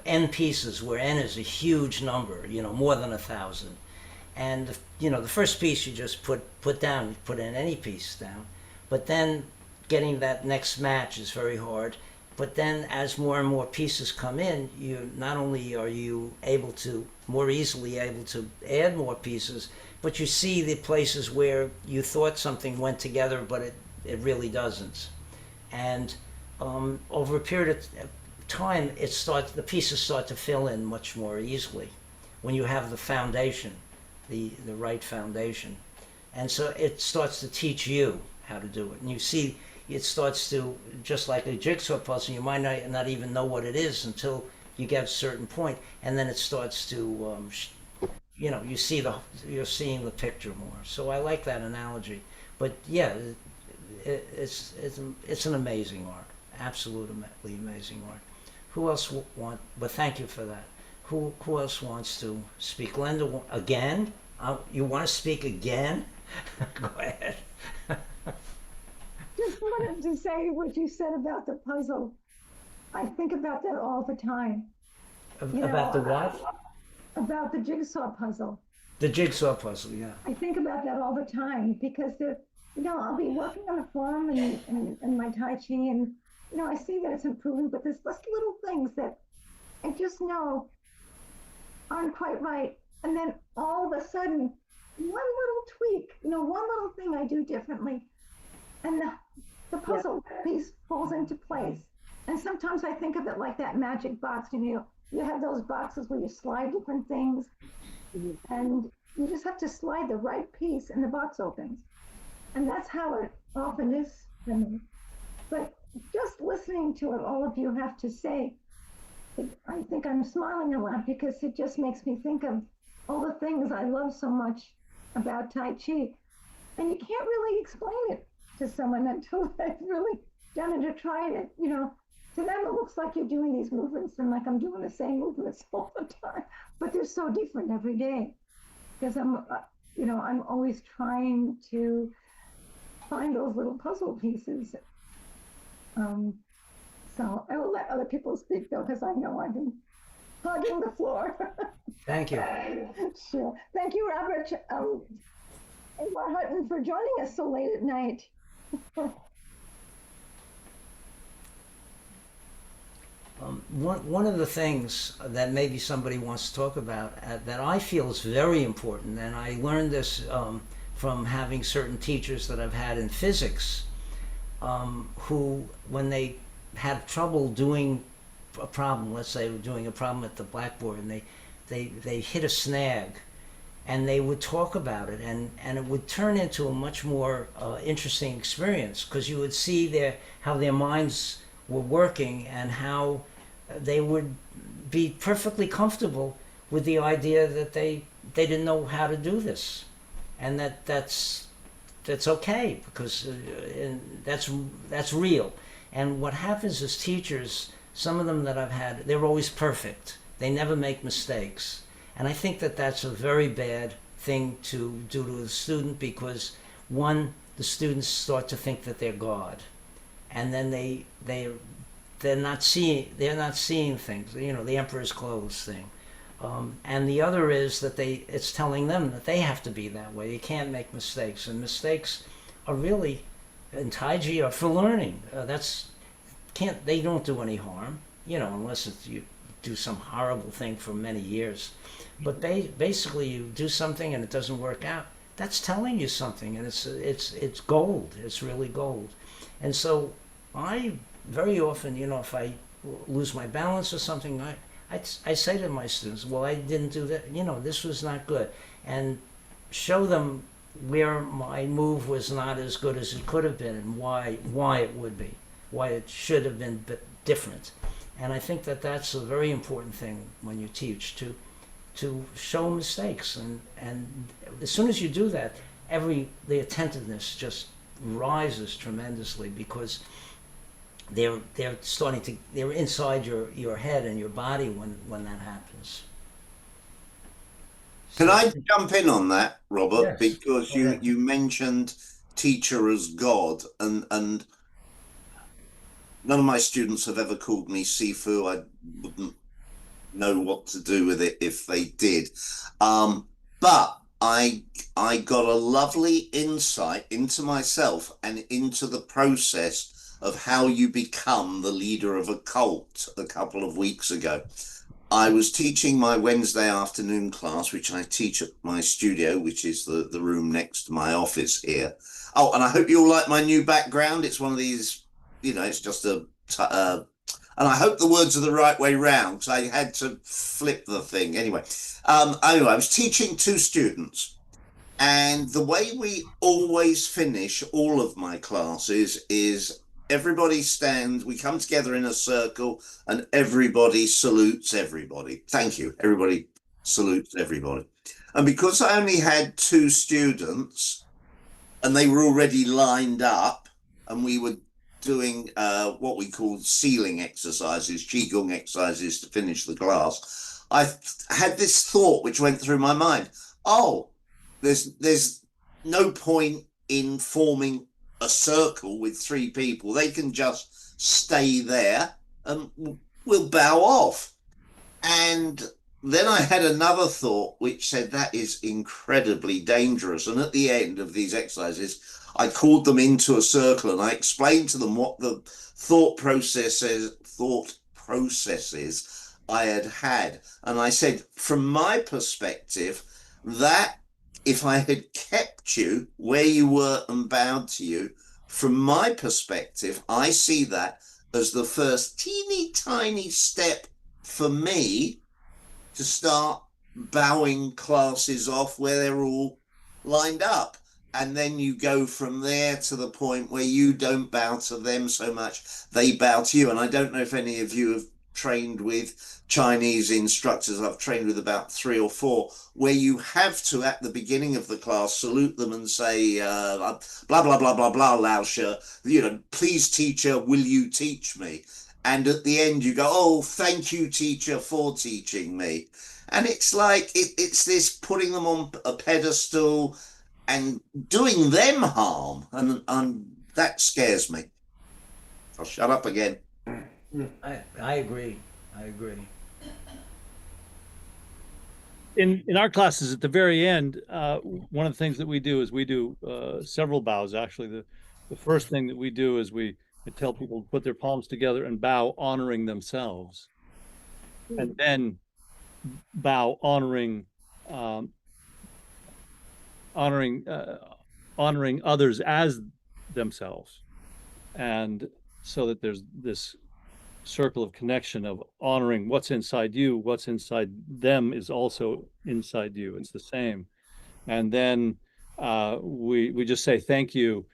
n pieces, where n is a huge number, more than 1,000. And the first piece you just put down, you put in any piece down, but then getting that next match is very hard. But then as more and more pieces come in, you not only are you more easily able to add more pieces, but you see the places where you thought something went together, but it really doesn't. And over a period of time, the pieces start to fill in much more easily when you have the foundation, the right foundation. And so it starts to teach you how to do it. And you see, it starts to, just like a jigsaw puzzle, you might not even know what it is until you get a certain point, and then it starts to, you're seeing the picture more. So I like that analogy. But yeah, it's an amazing art, absolutely amazing art. Who else but thank you for that. Who else wants to speak? Glenda, again? You want to speak again? Go ahead. Just wanted to say what you said about the puzzle. I think about that all the time. You know, About the what? About the jigsaw puzzle. The jigsaw puzzle, yeah. I think about that all the time because I'll be working on a form and my Tai Chi, and I see that it's improving, but there's just little things that I just know aren't quite right. And then all of a sudden, one little tweak, one little thing I do differently, and the puzzle piece falls into place. And sometimes I think of it like that magic box. You have those boxes where you slide different things, and you just have to slide the right piece and the box opens. And that's how it often is for me. But just listening to what all of you have to say, I think I'm smiling a lot because it just makes me think of all the things I love so much about Tai Chi. And you can't really explain it to someone until they've really done it or tried it. To them it looks like you're doing these movements and like I'm doing the same movements all the time, but they're so different every day because I'm always trying to find those little puzzle pieces. So I will let other people speak though, because I know I've been hogging the floor. Thank you. Sure. Thank you, Robert Agar-Hutton, for joining us so late at night. One of the things that maybe somebody wants to talk about that I feel is very important, and I learned this from having certain teachers that I've had in physics, who, when they had trouble doing a problem, let's say we're doing a problem at the blackboard, and they hit a snag, and they would talk about it, and it would turn into a much more interesting experience, because you would see how their minds were working and how they would be perfectly comfortable with the idea that they didn't know how to do this, and that's okay, because that's real. And what happens is teachers, some of them that I've had, they're always perfect. They never make mistakes. And I think that that's a very bad thing to do to a student, because one, the students start to think that they're God, and then they're not seeing things. The emperor's clothes thing. And the other is that it's telling them that they have to be that way. You can't make mistakes, and mistakes are really, in Taiji, are for learning. They don't do any harm, unless you do some horrible thing for many years. But basically, you do something and it doesn't work out. That's telling you something, and it's gold. It's really gold. And so I very often, if I lose my balance or something, I say to my students, well, I didn't do that. This was not good, and show them where my move was not as good as it could have been, and why it would be, why it should have been different. And I think that that's a very important thing when you teach, to show mistakes, and as soon as you do that, the attentiveness just rises tremendously, because they're inside your head and your body when that happens. Can I jump in on that, Robert? Yes. Because you mentioned teacher as God, and none of my students have ever called me Sifu. I wouldn't know what to do with it if they did. But I got a lovely insight into myself and into the process of how you become the leader of a cult a couple of weeks ago. I was teaching my Wednesday afternoon class, which I teach at my studio, which is the room next to my office here. Oh, and I hope you all like my new background. It's one of these, it's just and I hope the words are the right way round, because I had to flip the thing. Anyway, I was teaching 2 students, and the way we always finish all of my classes is everybody stands, we come together in a circle, and everybody salutes everybody. Thank you. Everybody salutes everybody. And because I only had 2 students, and they were already lined up, and we were doing what we call sealing exercises, qigong exercises to finish the class, I had this thought which went through my mind. Oh, there's no point in forming a circle with 3 people. They can just stay there we'll bow off. And then I had another thought which said that is incredibly dangerous. And at the end of these exercises, I called them into a circle and I explained to them what the thought processes I had. And I said, from my perspective, that if I had kept you where you were and bowed to you, from my perspective, I see that as the first teeny tiny step for me to start bowing classes off where they're all lined up. And then you go from there to the point where you don't bow to them so much, they bow to you. And I don't know if any of you have trained with Chinese instructors. I've trained with about 3 or 4, where you have to, at the beginning of the class, salute them and say, blah, blah, blah, blah, blah, Lao She, please teacher, will you teach me? And at the end you go, oh, thank you, teacher, for teaching me. And it's like, it's this putting them on a pedestal and doing them harm. And that scares me. I'll shut up again. I agree. I agree. In our classes at the very end, one of the things that we do is we do several bows. Actually, the first thing that we do is we tell people to put their palms together and bow, honoring themselves, and then bow, honoring others as themselves, and so that there's this circle of connection of honoring what's inside you, what's inside them is also inside you. It's the same. And then we just say thank you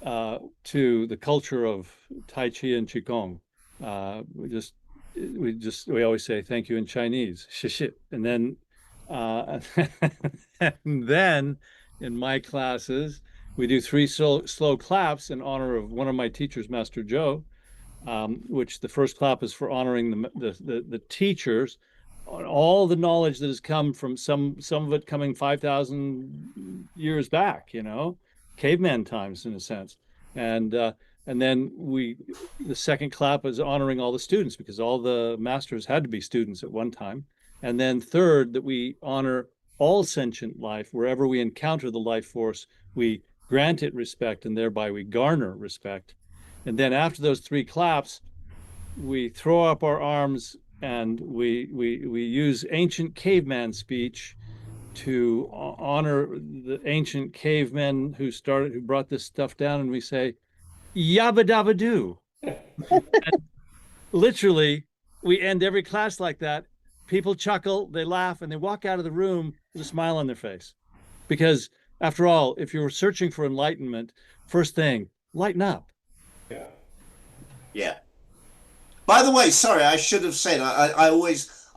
to the culture of Tai Chi and Qigong. We always say thank you in Chinese, shishit. And then and then in my classes we do 3 slow claps in honor of one of my teachers, Master Joe. Which the first clap is for honoring the teachers, all the knowledge that has come from some of it coming 5,000 years back, caveman times in a sense, and then the second clap is honoring all the students, because all the masters had to be students at one time, and then third, that we honor all sentient life. Wherever we encounter the life force, we grant it respect, and thereby we garner respect. And then after those 3 claps, we throw up our arms and we use ancient caveman speech to honor the ancient cavemen who brought this stuff down, and we say, yabba dabba doo. Literally, we end every class like that. People chuckle, they laugh, and they walk out of the room with a smile on their face. Because after all, if you're searching for enlightenment, first thing, lighten up. Yeah. By the way, sorry, I should have said, I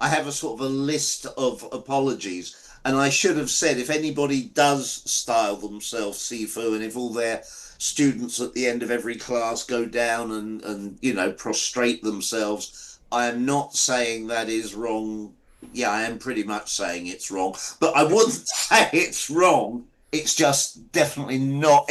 have a sort of a list of apologies, and I should have said, if anybody does style themselves Sifu, and if all their students at the end of every class go down and prostrate themselves, I am not saying that is wrong. Yeah, I am pretty much saying it's wrong, but I wouldn't say it's wrong. It's just definitely not.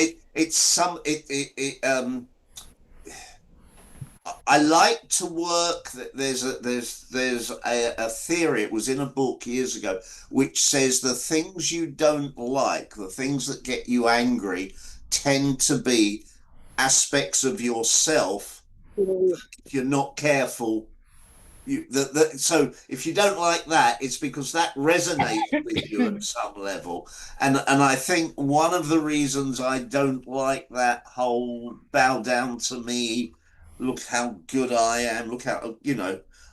I like to work. There's a theory. It was in a book years ago, which says the things you don't like, the things that get you angry, tend to be aspects of yourself. If you're not careful, so if you don't like that, it's because that resonates with you at some level. And I think one of the reasons I don't like that whole bow down to me, look how good I am, look how,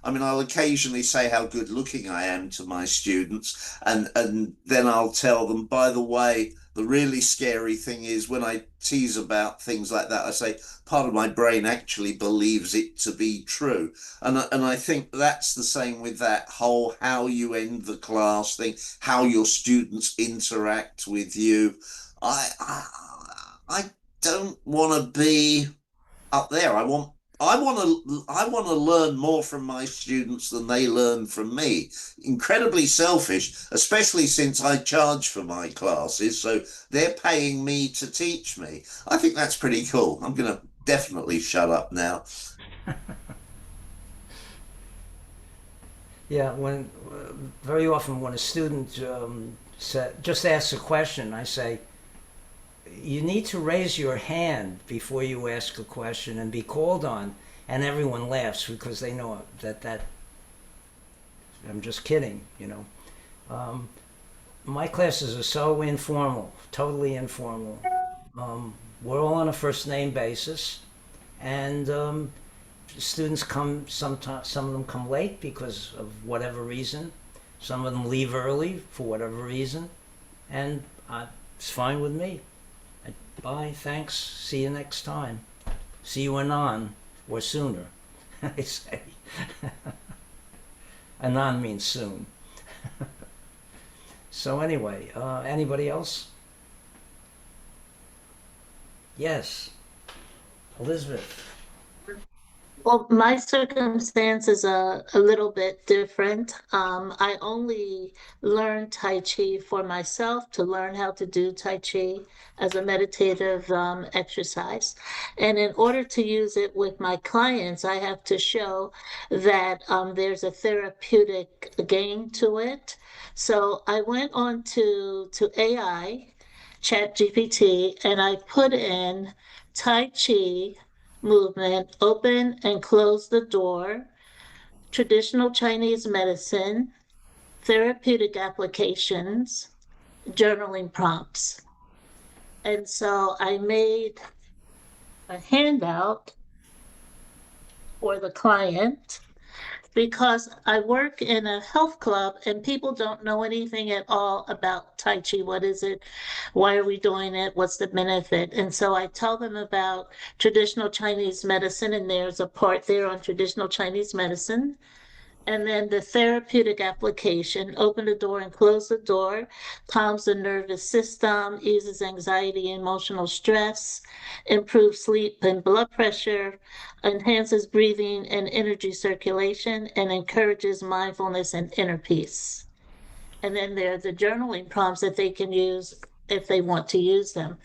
I'll occasionally say how good looking I am to my students, and then I'll tell them, by the way, the really scary thing is when I tease about things like that, I say part of my brain actually believes it to be true. And I think that's the same with that whole how you end the class thing, how your students interact with you. I don't want to be up there. I want to learn more from my students than they learn from me. Incredibly selfish, especially since I charge for my classes, so they're paying me to teach me. I think that's pretty cool. I'm going to definitely shut up now. Yeah, when very often when a student just asks a question, I say, you need to raise your hand before you ask a question and be called on, and everyone laughs because they know that I'm just kidding, you know. My classes are so informal, totally informal. We're all on a first name basis, and students come sometimes. Some of them come late because of whatever reason. Some of them leave early for whatever reason, and it's fine with me. Bye, thanks. See you next time. See you anon or sooner. I say. Anon means soon. So anyway, anybody else? Yes, Elizabeth. Well, my circumstances are a little bit different. I only learned Tai Chi for myself to learn how to do Tai Chi as a meditative exercise. And in order to use it with my clients, I have to show that there's a therapeutic gain to it. So I went on to AI, ChatGPT, and I put in Tai Chi movement, open and close the door, traditional Chinese medicine, therapeutic applications, journaling prompts. And so I made a handout for the client because I work in a health club and people don't know anything at all about Tai Chi. What is it? Why are we doing it? What's the benefit? And so I tell them about traditional Chinese medicine, and there's a part there on traditional Chinese medicine. And then the therapeutic application, open the door and close the door, calms the nervous system, eases anxiety and emotional stress, improves sleep and blood pressure, enhances breathing and energy circulation, and encourages mindfulness and inner peace. And then there are the journaling prompts that they can use if they want to use them.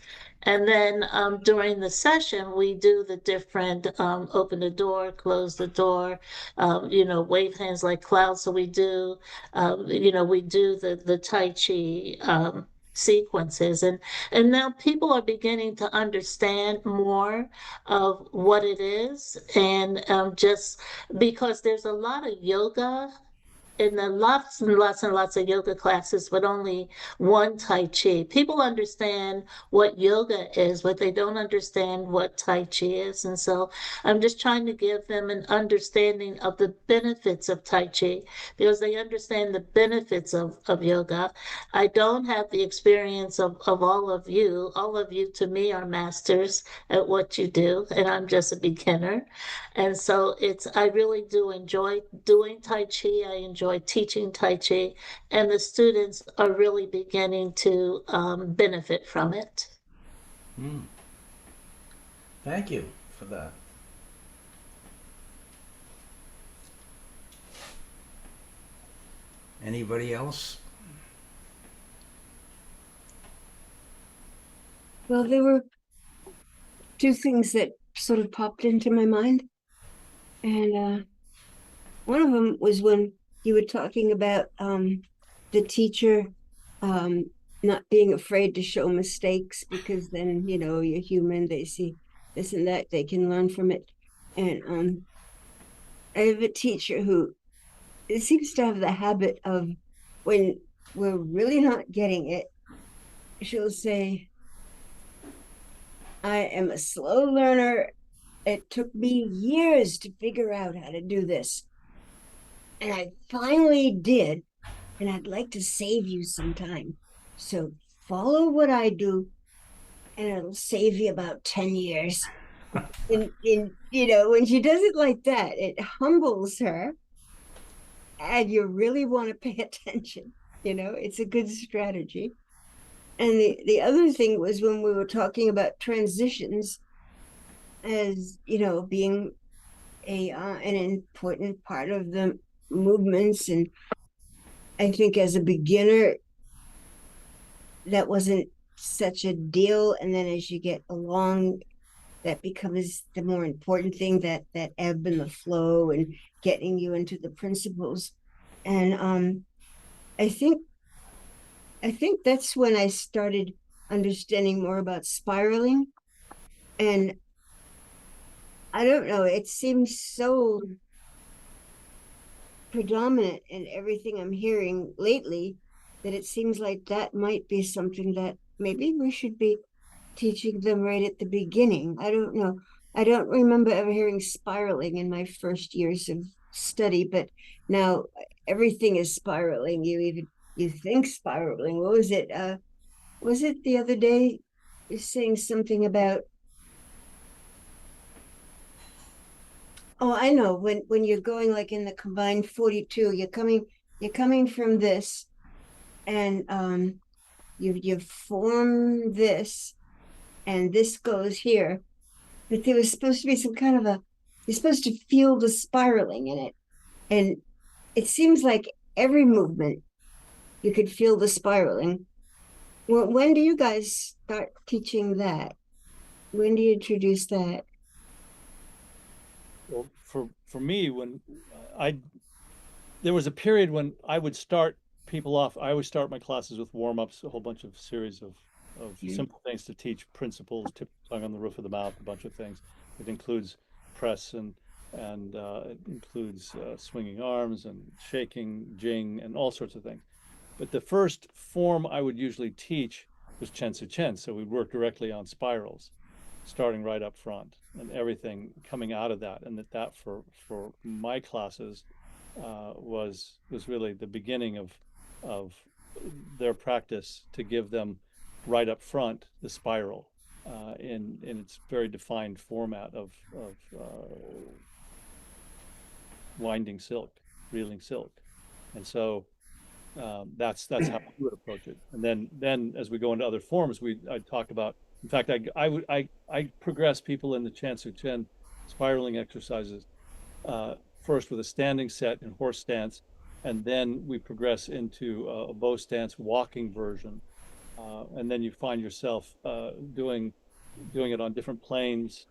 And then during the session, we do the different open the door, close the door, wave hands like clouds. So we do, we do the Tai Chi sequences. And now people are beginning to understand more of what it is. And just because there's a lot of yoga in the lots and lots and lots of yoga classes, but only one Tai Chi. People understand what yoga is, but they don't understand what Tai Chi is. And so I'm just trying to give them an understanding of the benefits of Tai Chi because they understand the benefits of yoga. I don't have the experience of all of you. All of you to me are masters at what you do, and I'm just a beginner. And so I really do enjoy doing Tai Chi. I enjoy teaching Tai Chi, and the students are really beginning to benefit from it. Thank you for that. Anybody else? Well, there were two things that sort of popped into my mind. And one of them was when you were talking about the teacher not being afraid to show mistakes because then, you're human, they see this and that, they can learn from it. And I have a teacher who seems to have the habit of when we're really not getting it, she'll say, I am a slow learner. It took me years to figure out how to do this. And I finally did. And I'd like to save you some time. So follow what I do, and it'll save you about 10 years. And when she does it like that, it humbles her. And you really want to pay attention. It's a good strategy. And the other thing was when we were talking about transitions as, being an important part of the movements. And I think as a beginner, that wasn't such a deal. And then as you get along, that becomes the more important thing, that ebb and the flow and getting you into the principles. And I think that's when I started understanding more about spiraling. And I don't know, it seems so predominant in everything I'm hearing lately that it seems like that might be something that maybe we should be teaching them right at the beginning. I don't know. I don't remember ever hearing spiraling in my first years of study, but now everything is spiraling. You think spiraling. What was it? Was it the other day you're saying something about, oh, I know, when you're going like in the combined 42, you're coming from this, and you form this, and this goes here. But there was supposed to be some kind of you're supposed to feel the spiraling in it. And it seems like every movement you could feel the spiraling. Well, when do you guys start teaching that? When do you introduce that? Well, for me, when I there was a period when I would start people off. I always start my classes with warm-ups, a whole bunch of series of simple things to teach principles, tip tongue on the roof of the mouth, a bunch of things. It includes press and it includes swinging arms and shaking, jing, and all sorts of things. But the first form I would usually teach was Chen Tzu Chen. So we'd work directly on spirals, starting right up front, and everything coming out of that. And that for my classes was really the beginning of their practice, to give them right up front the spiral in its very defined format of winding silk, reeling silk. And so that's how we would approach it. And then as we go into other forms, I talk about. In fact, I progress people in the Chen Tzu Chen spiraling exercises first with a standing set in horse stance, and then we progress into a bow stance walking version, and then you find yourself doing it on different planes,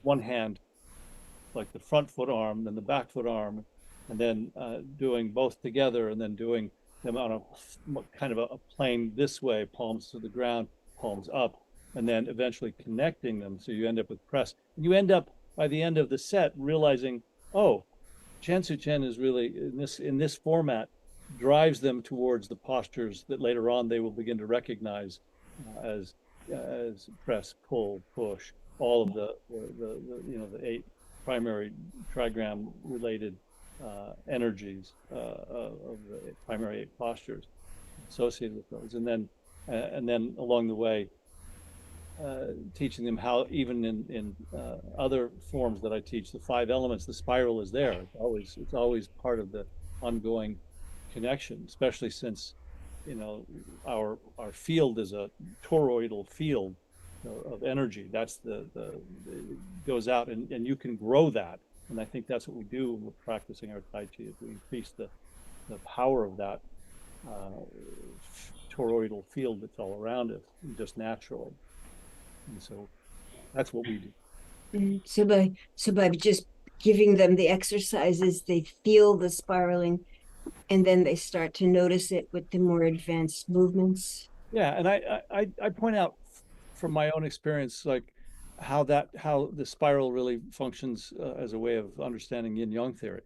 one hand, like the front foot arm, then the back foot arm, and then doing both together, and then doing them on a kind of a plane this way, palms to the ground, palms up, and then eventually connecting them. So you end up with press. You end up by the end of the set realizing, oh, Chen Tzu Chen is really in this format, drives them towards the postures that later on they will begin to recognize as press, pull, push, all of the 8 primary trigram related energies of the primary 8 postures associated with those, and then along the way teaching them how, even in other forms that I teach, the 5 elements, the spiral is there. It's always part of the ongoing connection, especially since our field is a toroidal field of energy. That's it goes out, and you can grow that. And I think that's what we do when we're practicing our Tai Chi, is we increase the power of that toroidal field that's all around it, just naturally. And so that's what we do. So by just giving them the exercises, they feel the spiraling, and then they start to notice it with the more advanced movements. Yeah, and I point out from my own experience, like how the spiral really functions as a way of understanding yin yang theory.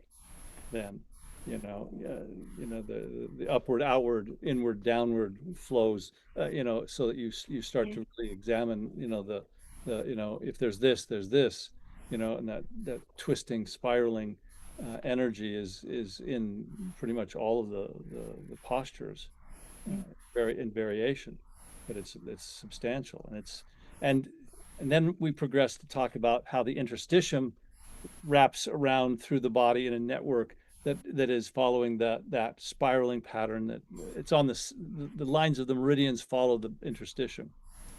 Then, the upward, outward, inward, downward flows. So that you start to really examine, if there's this, and that twisting, spiraling energy is in pretty much all of the postures, in variation, but it's substantial, and then we progress to talk about how the interstitium wraps around through the body in a network that is following that spiraling pattern, that it's on the lines of the meridians follow the interstitium.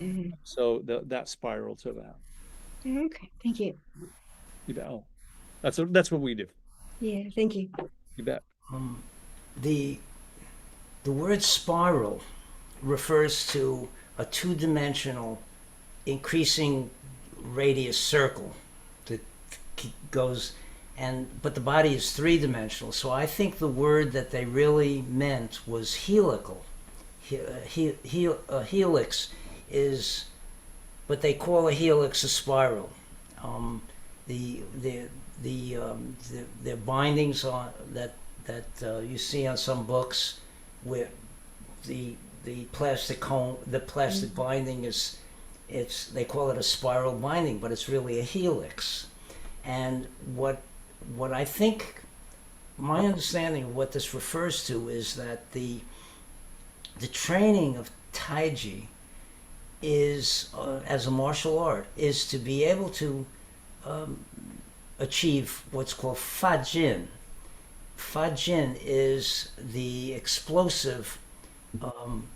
Mm-hmm. So that spiral to that. Okay, thank you. You bet. Oh, that's what we do. Yeah, thank you. You bet. The word spiral refers to a 2-dimensional increasing radius circle that goes but the body is three-dimensional. So I think the word that they really meant was helical. A helix is, but they call a helix a spiral. The bindings on that you see on some books, where the plastic cone, the plastic binding is, they call it a spiral binding, but it's really a helix. And what I think, my understanding of what this refers to is that the training of Taiji is, as a martial art, is to be able to achieve what's called Fa-Jin. Fa-Jin is the explosive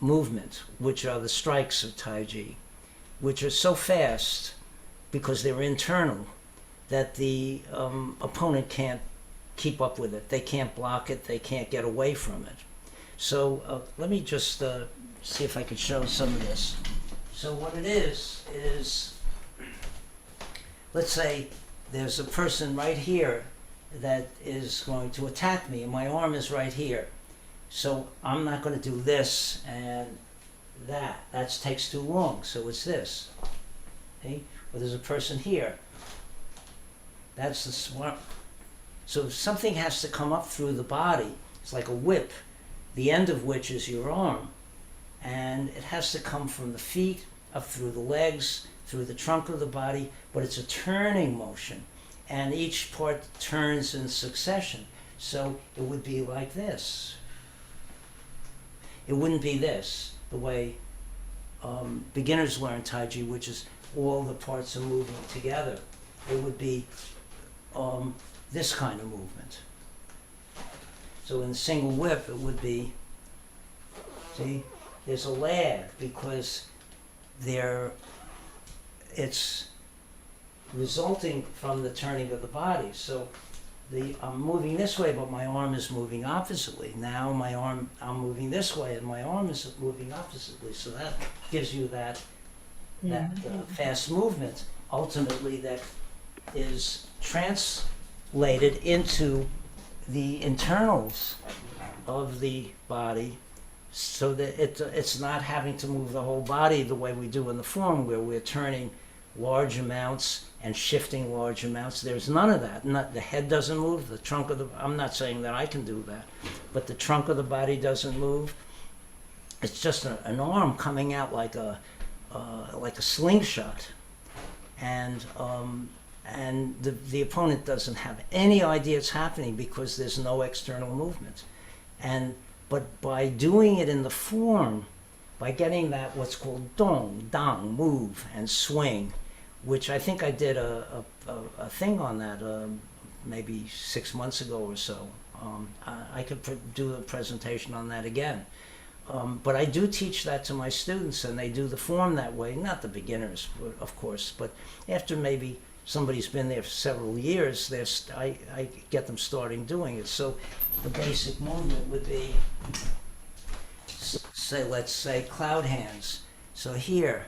movement, which are the strikes of Taiji, which are so fast because they're internal that the opponent can't keep up with it. They can't block it. They can't get away from it. So let me just see if I can show some of this. So what it is, let's say there's a person right here that is going to attack me, and my arm is right here. So I'm not going to do this and that. That takes too long, so it's this. Okay? Well, there's a person here. That's the smart. So something has to come up through the body. It's like a whip, the end of which is your arm. And it has to come from the feet, up through the legs, through the trunk of the body, but it's a turning motion. And each part turns in succession. So it would be like this. It wouldn't be this, the way beginners learn Taiji, which is all the parts are moving together. It would be this kind of movement. So in a single whip, it would be, see, there's a lag because it's resulting from the turning of the body. So I'm moving this way, but my arm is moving oppositely. Now I'm moving this way, and my arm is moving oppositely. So that gives you that fast movement, ultimately, that is translated into the internals of the body, so that it's not having to move the whole body the way we do in the form, where we're turning large amounts and shifting large amounts. There's none of that. The head doesn't move. The trunk of the, I'm not saying that I can do that, but the trunk of the body doesn't move. It's just an arm coming out like a slingshot, and the opponent doesn't have any idea it's happening because there's no external movement. But by doing it in the form, by getting that what's called dong, dang, move and swing, which I think I did a thing on that maybe 6 months ago or so. I could do a presentation on that again. But I do teach that to my students, and they do the form that way. Not the beginners, of course, but after maybe somebody's been there for several years, I get them starting doing it. So the basic movement would be, let's say cloud hands. So here,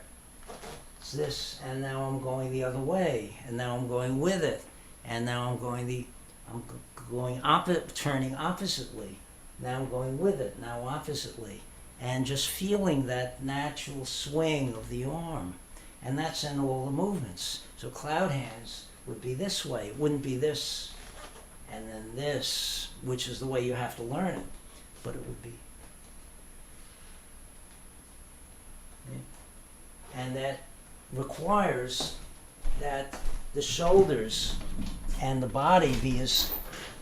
it's this, and now I'm going the other way, and now I'm going with it, and now I'm going turning oppositely. Now I'm going with it, now oppositely, and just feeling that natural swing of the arm. And that's in all the movements. So cloud hands would be this way. It wouldn't be this and then this, which is the way you have to learn it. But it would be. And that requires that the shoulders and the body be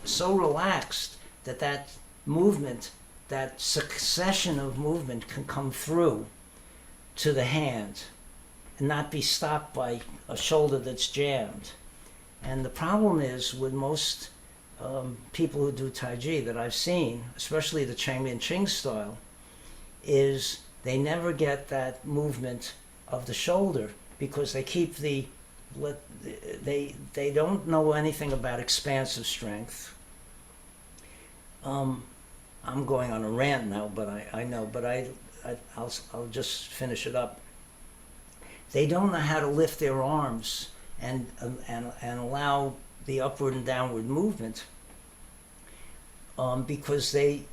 so relaxed that movement, that succession of movement can come through to the hand and not be stopped by a shoulder that's jammed. And the problem is with most people who do Taiji that I've seen, especially the Cheng Min Ching style, is they never get that movement of the shoulder because they keep they don't know anything about expansive strength. I'm going on a rant now, but I know, but I'll just finish it up. They don't know how to lift their arms and allow the upward and downward movement, because they're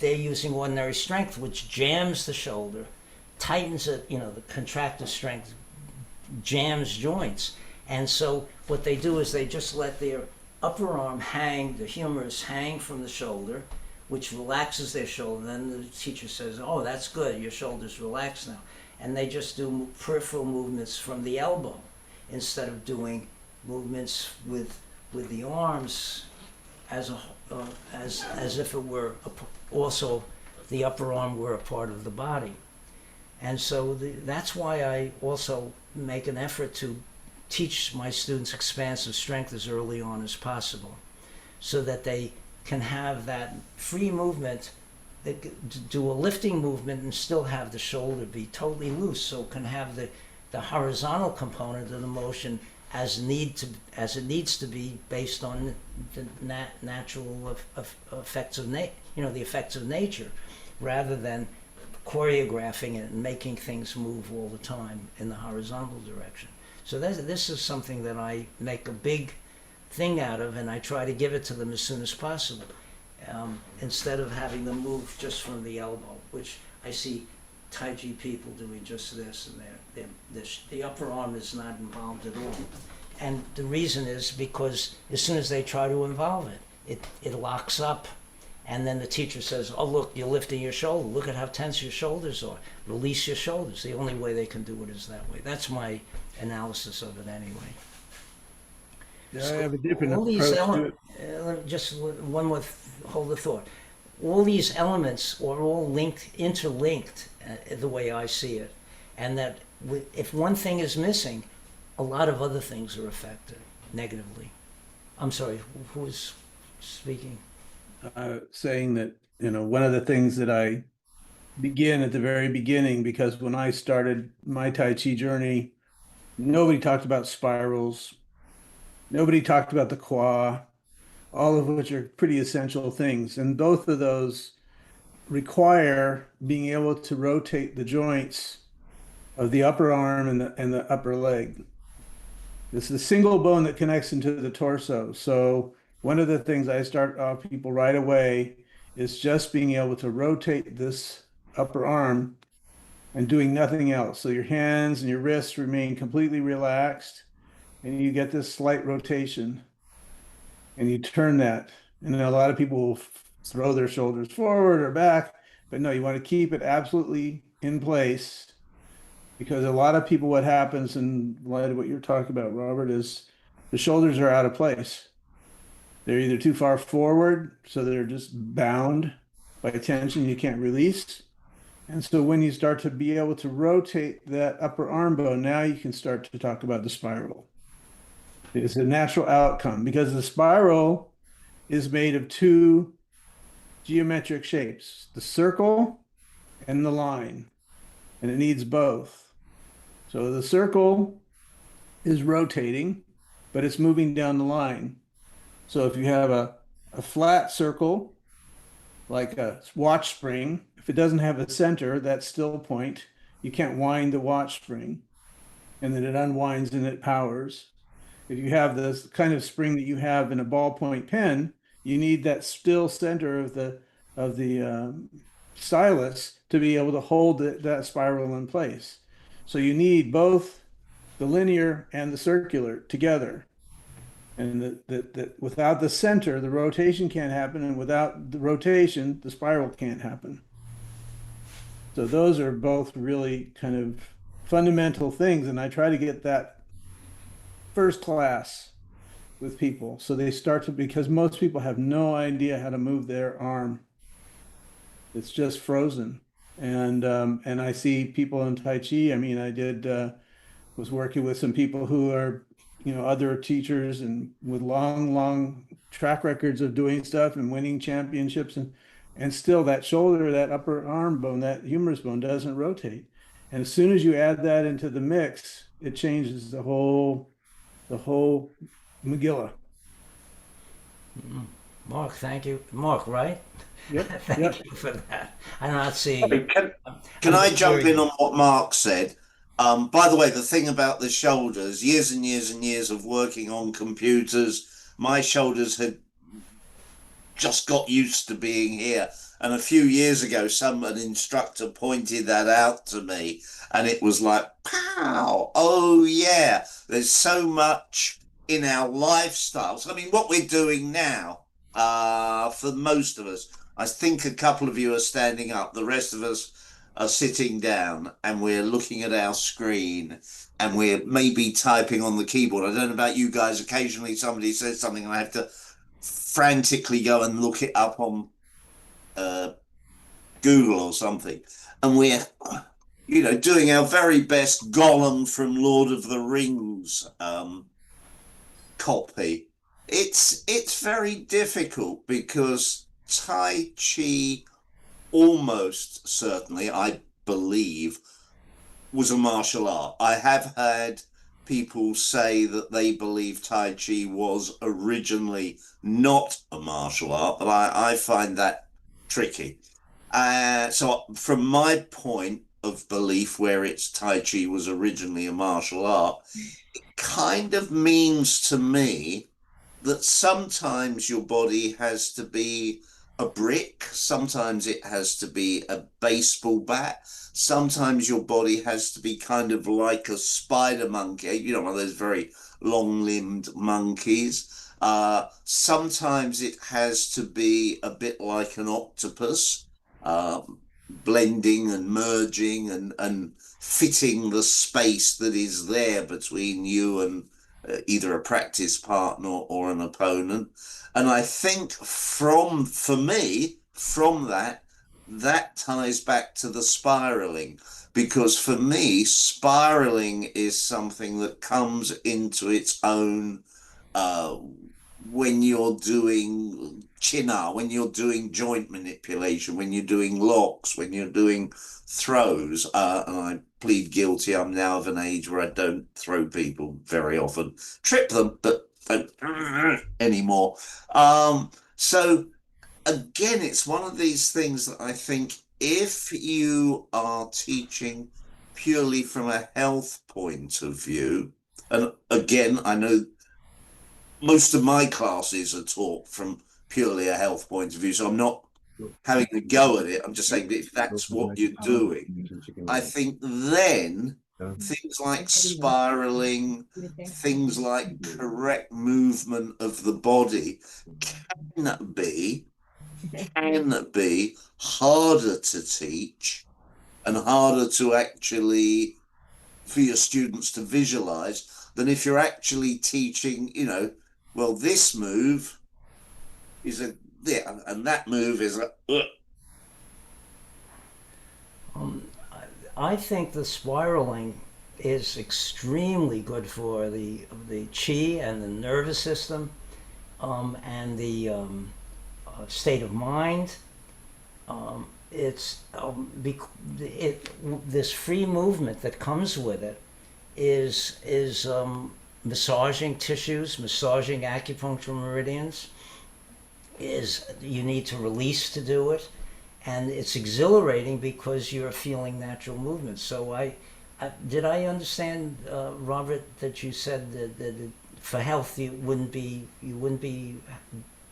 using ordinary strength, which jams the shoulder, tightens it. You know, the contractive strength jams joints, and so what they do is they just let their upper arm hang, the humerus hang from the shoulder, which relaxes their shoulder. Then the teacher says, "Oh, that's good. Your shoulder's relaxed now," and they just do peripheral movements from the elbow instead of doing movements with the arms as if it were also the upper arm were a part of the body. And so that's why I also make an effort to teach my students expansive strength as early on as possible, so that they can have that free movement. They do a lifting movement and still have the shoulder be totally loose, so it can have the horizontal component of the motion as it needs to be, based on the natural effects of the effects of nature, rather than choreographing it and making things move all the time in the horizontal direction. So this is something that I make a big thing out of, and I try to give it to them as soon as possible, instead of having them move just from the elbow, which I see Tai Chi people doing just this, and the upper arm is not involved at all. And the reason is because as soon as they try to involve it locks up. And then the teacher says, "Oh, look, you're lifting your shoulder. Look at how tense your shoulders are. Release your shoulders." The only way they can do it is that way. That's my analysis of it anyway. Yeah, I have a different All these approach to it. just one more hold the thought. All these elements are all interlinked, the way I see it. And that if one thing is missing, a lot of other things are affected negatively. I'm sorry, who is speaking? Saying that, one of the things that I begin at the very beginning, because when I started my Tai Chi journey, nobody talked about spirals. Nobody talked about the Kwa, all of which are pretty essential things. And both of those require being able to rotate the joints of the upper arm and the upper leg. This is the single bone that connects into the torso. So one of the things I start off people right away is just being able to rotate this upper arm and doing nothing else. So your hands and your wrists remain completely relaxed, and you get this slight rotation, and you turn that. And then a lot of people will throw their shoulders forward or back, but no, you want to keep it absolutely in place, because a lot of people, what happens in light of what you're talking about, Robert, is the shoulders are out of place. They're either too far forward, so they're just bound by tension you can't release. And so when you start to be able to rotate that upper arm bone, now you can start to talk about the spiral. It's a natural outcome, because the spiral is made of two geometric shapes, the circle and the line, and it needs both. So the circle is rotating, but it's moving down the line. So if you have a flat circle, like a watch spring, if it doesn't have a center, that still point, you can't wind the watch spring, and then it unwinds and it powers. If you have this kind of spring that you have in a ballpoint pen, you need that still center of the stylus to be able to hold that spiral in place. So you need both the linear and the circular together. And that without the center, the rotation can't happen, and without the rotation, the spiral can't happen. So those are both really kind of fundamental things, and I try to get that first class with people, so they start to, because most people have no idea how to move their arm. It's just frozen. And I see people in Tai Chi. I mean, I was working with some people who are, other teachers and with long track records of doing stuff and winning championships, and still that shoulder, that upper arm bone, that humerus bone doesn't rotate. And as soon as you add that into the mix, it changes the whole Megillah. Mark, thank you. Mark, right? Yep. Thank you for that. I'm not seeing. Can I jump in on what Mark said? By the way, the thing about the shoulders, years and years and years of working on computers, my shoulders had just got used to being here. And a few years ago, an instructor pointed that out to me, and it was like, pow, oh yeah, there's so much in our lifestyles. I mean, what we're doing now, for most of us, I think a couple of you are standing up, the rest of us are sitting down, and we're looking at our screen, and we're maybe typing on the keyboard. I don't know about you guys, occasionally somebody says something and I have to frantically go and look it up on Google or something, and we're doing our very best Gollum from Lord of the Rings copy. It's very difficult because Tai Chi almost certainly, I believe, was a martial art. I have had people say that they believe Tai Chi was originally not a martial art, but I find that tricky. So from my point of belief, where it's Tai Chi was originally a martial art, it kind of means to me that sometimes your body has to be a brick, sometimes it has to be a baseball bat, sometimes your body has to be kind of like a spider monkey, one of those very long-limbed monkeys. Sometimes it has to be a bit like an octopus, blending and merging and fitting the space that is there between you and either a practice partner or an opponent. And I think for me, from that ties back to the spiraling, because for me, spiraling is something that comes into its own when you're doing chin-up, when you're doing joint manipulation, when you're doing locks, when you're doing throws, and I plead guilty. I'm now of an age where I don't throw people very often, trip them, but don't anymore. So again, it's one of these things that I think if you are teaching purely from a health point of view, and again, I know most of my classes are taught from purely a health point of view, so I'm not having a go at it. I'm just saying that if that's what you're doing, I think then things like spiraling, things like correct movement of the body can be harder to teach and harder to actually for your students to visualize than if you're actually teaching, well, this move is and that move is I think the spiraling is extremely good for the chi and the nervous system, and the state of mind. This free movement that comes with it is massaging tissues, massaging acupuncture meridians. You need to release to do it, and it's exhilarating because you're feeling natural movement. So did I understand, Robert, that you said that for health you wouldn't be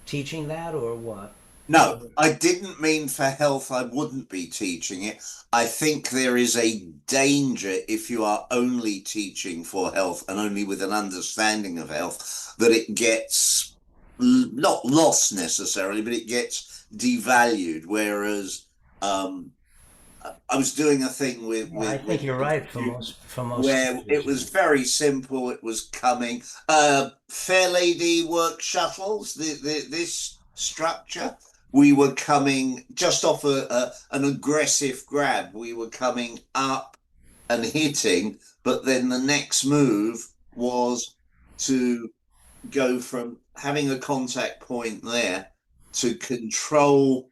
teaching that, or what? No, I didn't mean for health I wouldn't be teaching it. I think there is a danger if you are only teaching for health and only with an understanding of health, that it gets not lost necessarily, but it gets devalued. Whereas I was doing a thing with I think you're right for most where teachers. it was very simple. It was coming. Fair Lady work shuttles. This structure. We were coming just off an aggressive grab. We were coming up and hitting, but then the next move was to go from having a contact point there to control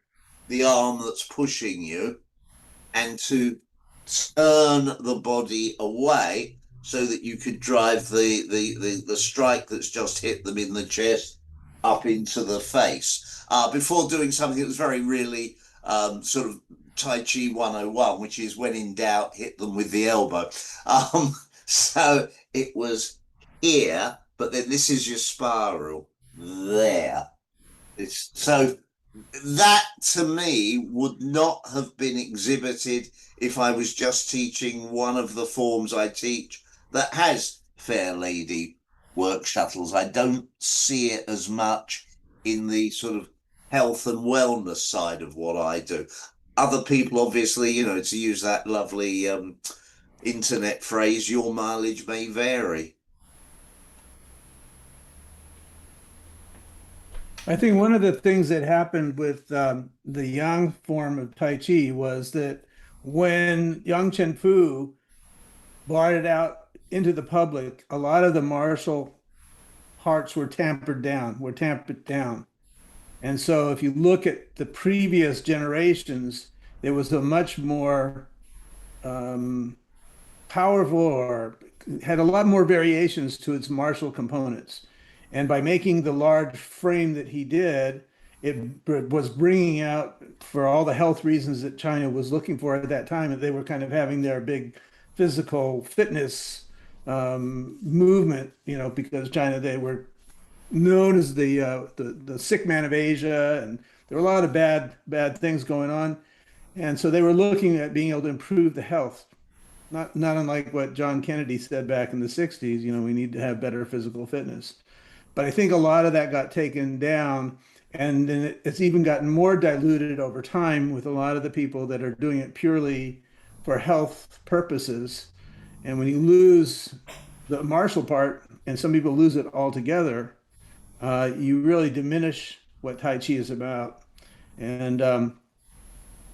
the arm that's pushing you and to turn the body away so that you could drive the strike that's just hit them in the chest up into the face. Before doing something that was very really sort of Tai Chi 101, which is when in doubt, hit them with the elbow. So it was here, but then this is your spiral. there. It's so that to me would not have been exhibited if I was just teaching one of the forms I teach that has fair lady work shuttles. I don't see it as much in the sort of health and wellness side of what I do. Other people, obviously, you know, to use that lovely internet phrase, your mileage may vary. I think one of the things that happened with the Yang form of Tai Chi was that when Yang Chen Fu brought it out into the public, a lot of the martial arts were tampered down. And so if you look at the previous generations, there was a much more powerful or had a lot more variations to its martial components. And by making the large frame that he did, it was bringing out, for all the health reasons that China was looking for at that time, that they were kind of having their big physical fitness movement, you know, because China, they were known as the sick man of Asia, and there were a lot of bad things going on. And so they were looking at being able to improve the health. Not unlike what John Kennedy said back in the 60s, you know, we need to have better physical fitness. But I think a lot of that got taken down, and then it's even gotten more diluted over time with a lot of the people that are doing it purely for health purposes. And when you lose the martial part, and some people lose it altogether, you really diminish what Tai Chi is about. And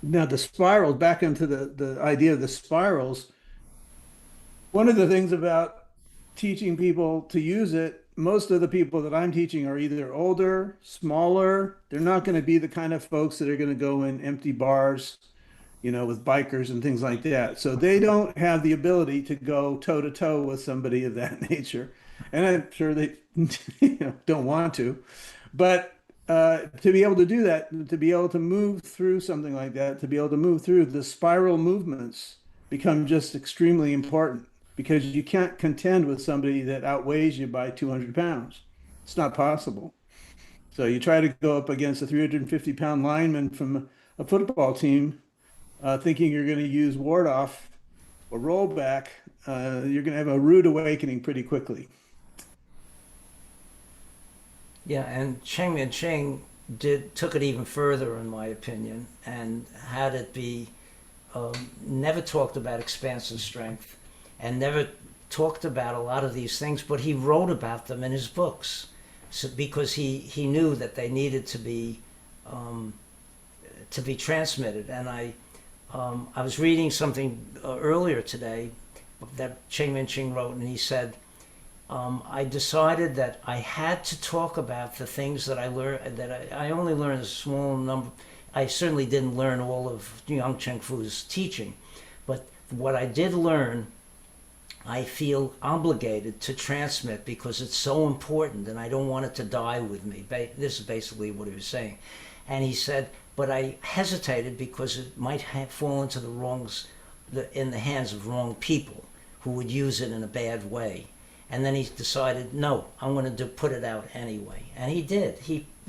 now the spirals, back into the idea of the spirals, one of the things about teaching people to use it, most of the people that I'm teaching are either older, smaller. They're not going to be the kind of folks that are going to go in empty bars, you know, with bikers and things like that. So they don't have the ability to go toe to toe with somebody of that nature. And I'm sure they you know, don't want to. But to be able to do that, to be able to move through something like that, to be able to move through the spiral movements become just extremely important, because you can't contend with somebody that outweighs you by 200 pounds. It's not possible. So you try to go up against a 350-pound lineman from a football team, thinking you're going to use ward off or rollback, you're going to have a rude awakening pretty quickly. Yeah, and Cheng and Ching took it even further, in my opinion, and had it be never talked about expansive strength, and never talked about a lot of these things, but he wrote about them in his books, so, because he knew that they needed to be transmitted. And I was reading something earlier today that Cheng Min Ching wrote, and he said, I decided that I had to talk about the things that I learned, that I only learned a small number. I certainly didn't learn all of Yang Cheng Fu's teaching, but what I did learn, I feel obligated to transmit because it's so important and I don't want it to die with me. This is basically what he was saying. And he said, but I hesitated because it might fall into in the hands of wrong people who would use it in a bad way. And then he decided, no, I'm going to put it out anyway. And he did.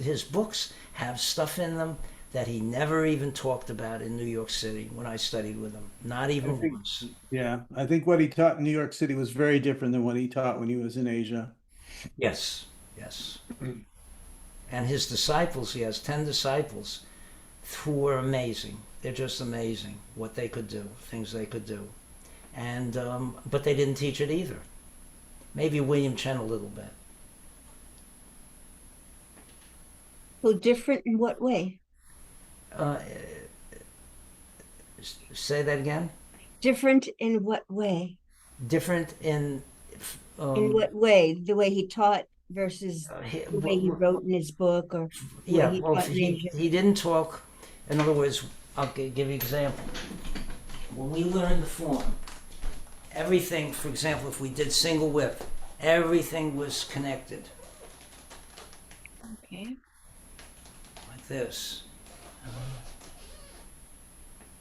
His books have stuff in them that he never even talked about in New York City when I studied with him. Not even once. Yeah, I think what he taught in New York City was very different than what he taught when he was in Asia. Yes, yes. And his disciples, he has 10 disciples who were amazing. They're just amazing what they could do, things they could do. And but they didn't teach it either. Maybe William Chen a little bit. Well, different in what way? Say that again? Different in what way? Different in what way? The way he taught versus the way he wrote in his book, or yeah, he well, taught in Asia? he didn't talk. In other words, I'll give you an example. When we learned the form, everything, for example, if we did single whip, everything was connected. Okay. Like this.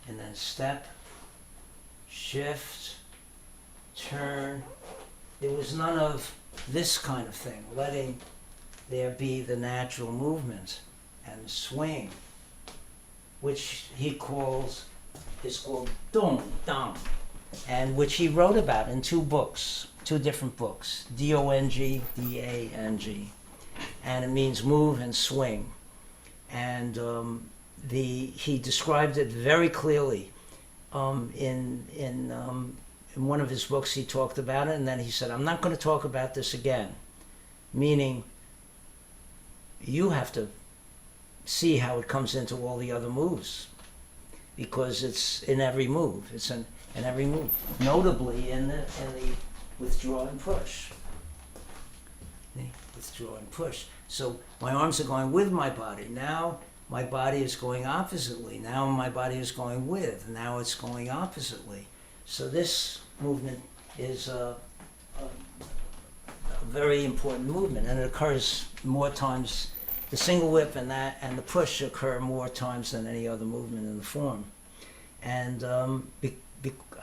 And then step, shift, turn. There was none of this kind of thing, letting there be the natural movement and swing, which he calls, is called dong, dong, and which he wrote about in two books, two different books, D-O-N-G, D-A-N-G, and it means move and swing. And he described it very clearly. In one of his books he talked about it, and then he said, I'm not going to talk about this again, meaning you have to see how it comes into all the other moves, because it's in every move. It's in every move, notably in the withdraw and push. The withdraw and push. So my arms are going with my body. Now my body is going oppositely. Now my body is going with. Now it's going oppositely. So this movement is a very important movement, and it occurs more times. The single whip and the push occur more times than any other movement in the form. And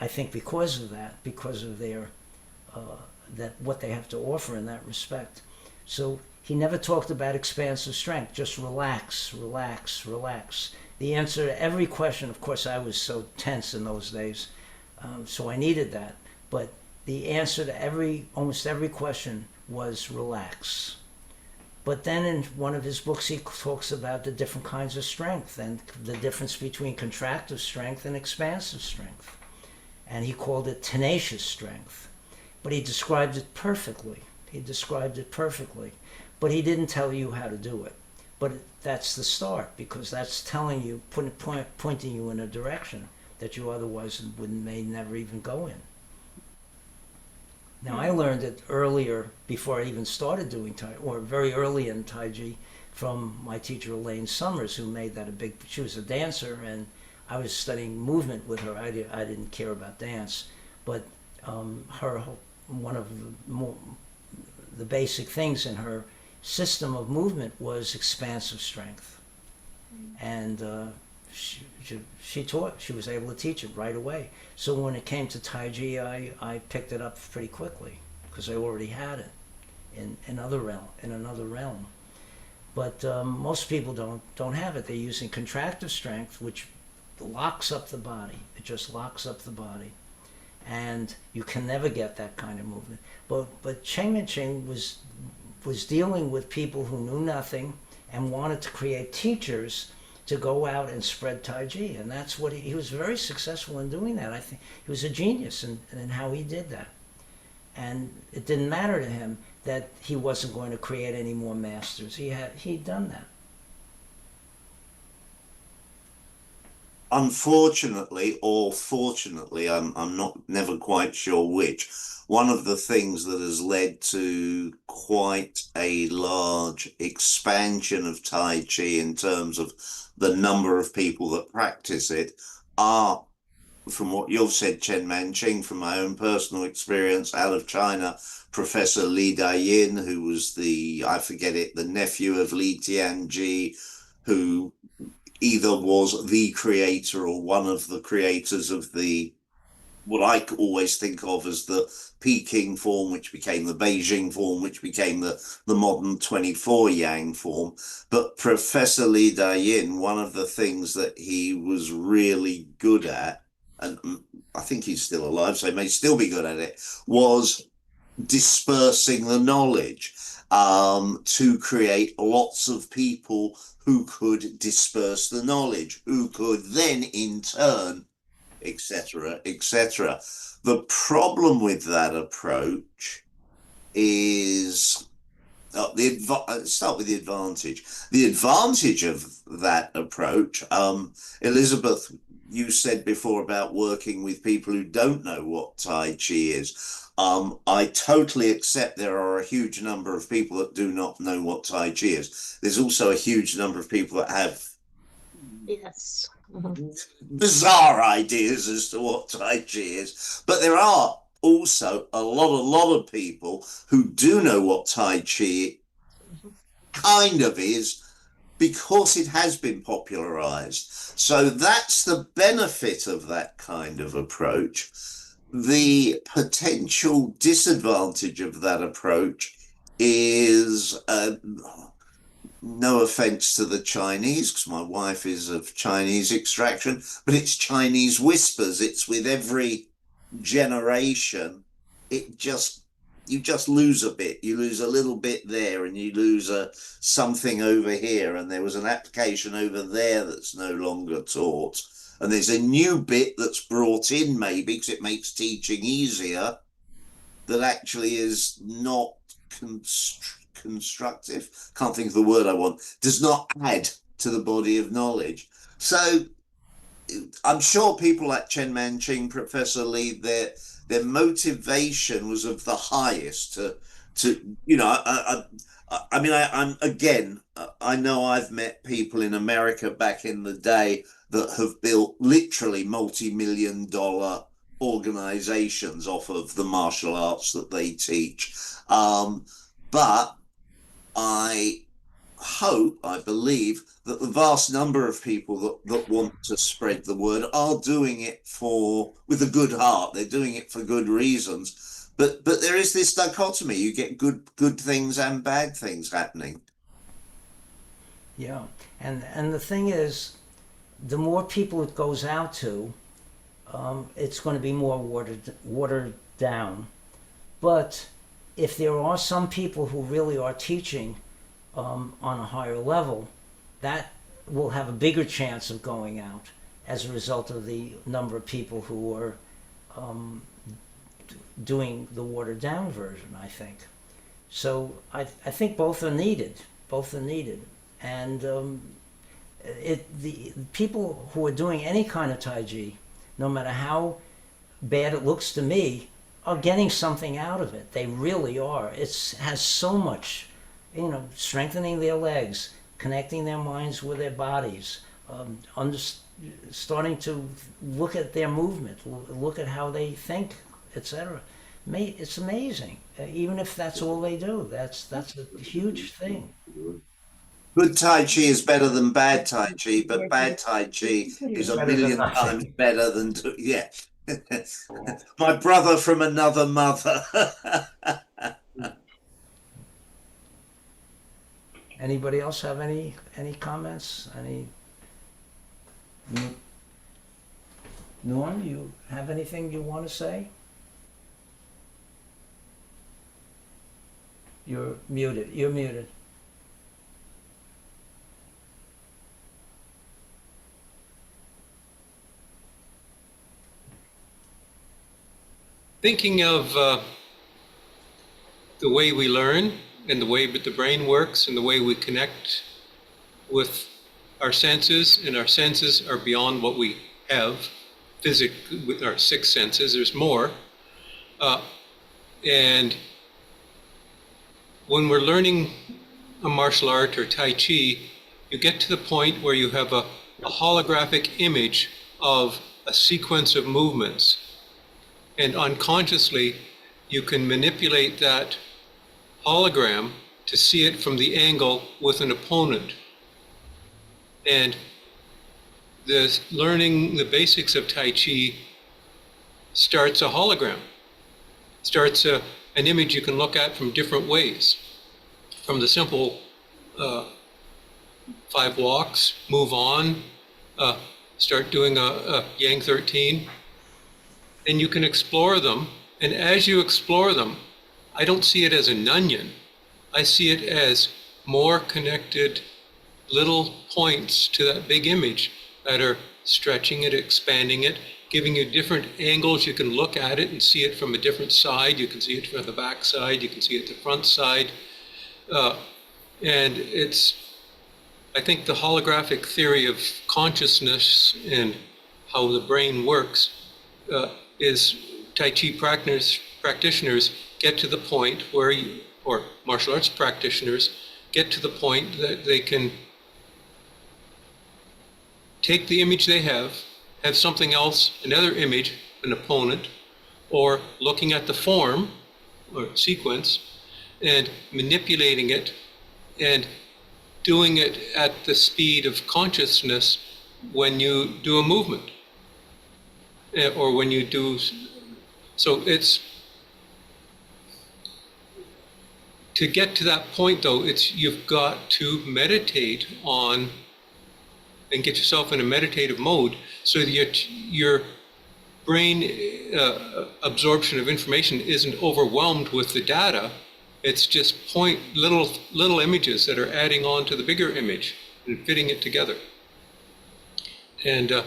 I think because of that, because of their that what they have to offer in that respect. So he never talked about expansive strength, just relax, relax, relax. The answer to every question, of course, I was so tense in those days, so I needed that. But the answer to almost every question was relax. But then in one of his books, he talks about the different kinds of strength and the difference between contractive strength and expansive strength. And he called it tenacious strength. But he described it perfectly. He described it perfectly. But he didn't tell you how to do it. But that's the start, because that's telling you, pointing you in a direction that you otherwise may never even go in. Now, I learned it earlier, before I even started doing Tai, or very early in Taiji, from my teacher Elaine Summers, who made that she was a dancer, and I was studying movement with her. I didn't care about dance, but one of the basic things in her system of movement was expansive strength. And she was able to teach it right away. So when it came to Taiji, I picked it up pretty quickly, because I already had it in another realm. But most people don't have it. They're using contractive strength, which locks up the body. It just locks up the body, and you can never get that kind of movement. But Cheng Ching was dealing with people who knew nothing and wanted to create teachers to go out and spread Taiji, and that's what he was very successful in doing that. I think he was a genius in how he did that. And it didn't matter to him that he wasn't going to create any more masters. He'd done that. Unfortunately, or fortunately, I'm never quite sure which, one of the things that has led to quite a large expansion of Tai Chi in terms of the number of people that practice it are, from what you've said, Chen Manqing, from my own personal experience out of China, Professor Li Dayin, who was the nephew of Li Tianji, who either was the creator or one of the creators of what I always think of as the Peking form, which became the Beijing form, which became the modern 24 Yang form. But Professor Li Dayin, one of the things that he was really good at, and I think he's still alive, so he may still be good at it, was dispersing the knowledge to create lots of people who could disperse the knowledge, who could then in turn, etc., etc. The problem with that approach is start with the advantage. The advantage of that approach, Elizabeth, you said before about working with people who don't know what Tai Chi is. I totally accept there are a huge number of people that do not know what Tai Chi is. There's also a huge number of people that have bizarre ideas as to what Tai Chi is. But there are also a lot of people who do know what Tai Chi kind of is, because it has been popularized. So that's the benefit of that kind of approach. The potential disadvantage of that approach is no offense to the Chinese, because my wife is of Chinese extraction, but it's Chinese whispers. It's with every generation, you just lose a bit. You lose a little bit there, and you lose something over here, and there was an application over there that's no longer taught. And there's a new bit that's brought in, maybe, because it makes teaching easier, that actually is not constructive. Can't think of the word I want. Does not add to the body of knowledge. So I'm sure people like Chen Manqing, Professor Lee, their motivation was of the highest to you know, I'm again, I know I've met people in America back in the day that have built literally multi-million-dollar organizations off of the martial arts that they teach. But I believe that the vast number of people that want to spread the word are doing it with a good heart. They're doing it for good reasons. But there is this dichotomy. You get good things and bad things happening. Yeah, and the thing is, the more people it goes out to, it's going to be more watered down. But if there are some people who really are teaching on a higher level, that will have a bigger chance of going out as a result of the number of people who are doing the watered down version, I think. So I think both are needed. And the people who are doing any kind of Tai Chi, no matter how bad it looks to me, are getting something out of it. They really are. It has so much, strengthening their legs, connecting their minds with their bodies, starting to look at their movement, look at how they think, etc. It's amazing. Even if that's all they do, that's a huge thing. Good Tai Chi is better than bad Tai Chi, but bad Tai Chi is a million times better than, yeah. My brother from another mother. Anybody else have any comments? Norm, you have anything you want to say? You're muted. Thinking of the way we learn and the way the brain works and the way we connect with our senses, and our senses are beyond what we have physically with our six senses. There's more. And when we're learning a martial art or Tai Chi, you get to the point where you have a holographic image of a sequence of movements. And unconsciously, you can manipulate that hologram to see it from the angle with an opponent. And learning the basics of Tai Chi starts a hologram, starts an image you can look at from different ways. From the simple 5 walks, move on, start doing a Yang 13, and you can explore them. And as you explore them, I don't see it as an onion. I see it as more connected little points to that big image that are stretching it, expanding it, giving you different angles. You can look at it and see it from a different side. You can see it from the back side. You can see it the front side. And I think the holographic theory of consciousness and how the brain works is Tai Chi practitioners get to the point where or martial arts practitioners get to the point that they can take the image they have something else, another image, an opponent, or looking at the form or sequence and manipulating it and doing it at the speed of consciousness when you do a movement. Or when you do, so it's, I think the holographic theory of consciousness and how the brain works is I think the holographic theory of consciousness get to the point where or martial arts practitioners get to the point that they can take the image they have something else, another image, an opponent, or looking at the form or sequence and manipulating it and doing it at the speed of consciousness when you do a movement. So it's to get to that point, though, you've got to meditate on and get yourself in a meditative mode so that your brain absorption of information isn't overwhelmed with the data. It's just little images that are adding on to the bigger image and fitting it together. And I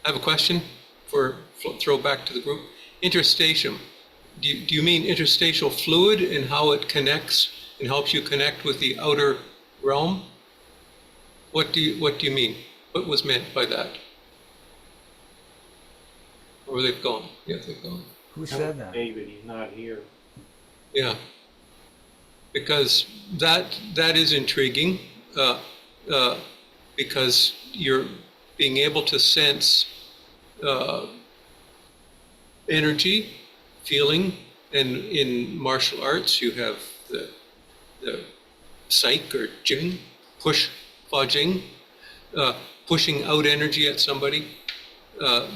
have a question throw back to the group. Interstitium. Do you mean interstitial fluid and how it connects and helps you connect with the outer realm? What do you mean? What was meant by that? Or they've gone? Yeah, they've gone. Who said that? David, he's not here. Yeah, because that is intriguing, because you're being able to sense energy, feeling, and in martial arts you have the psych or jing, push, fa jing, pushing out energy at somebody,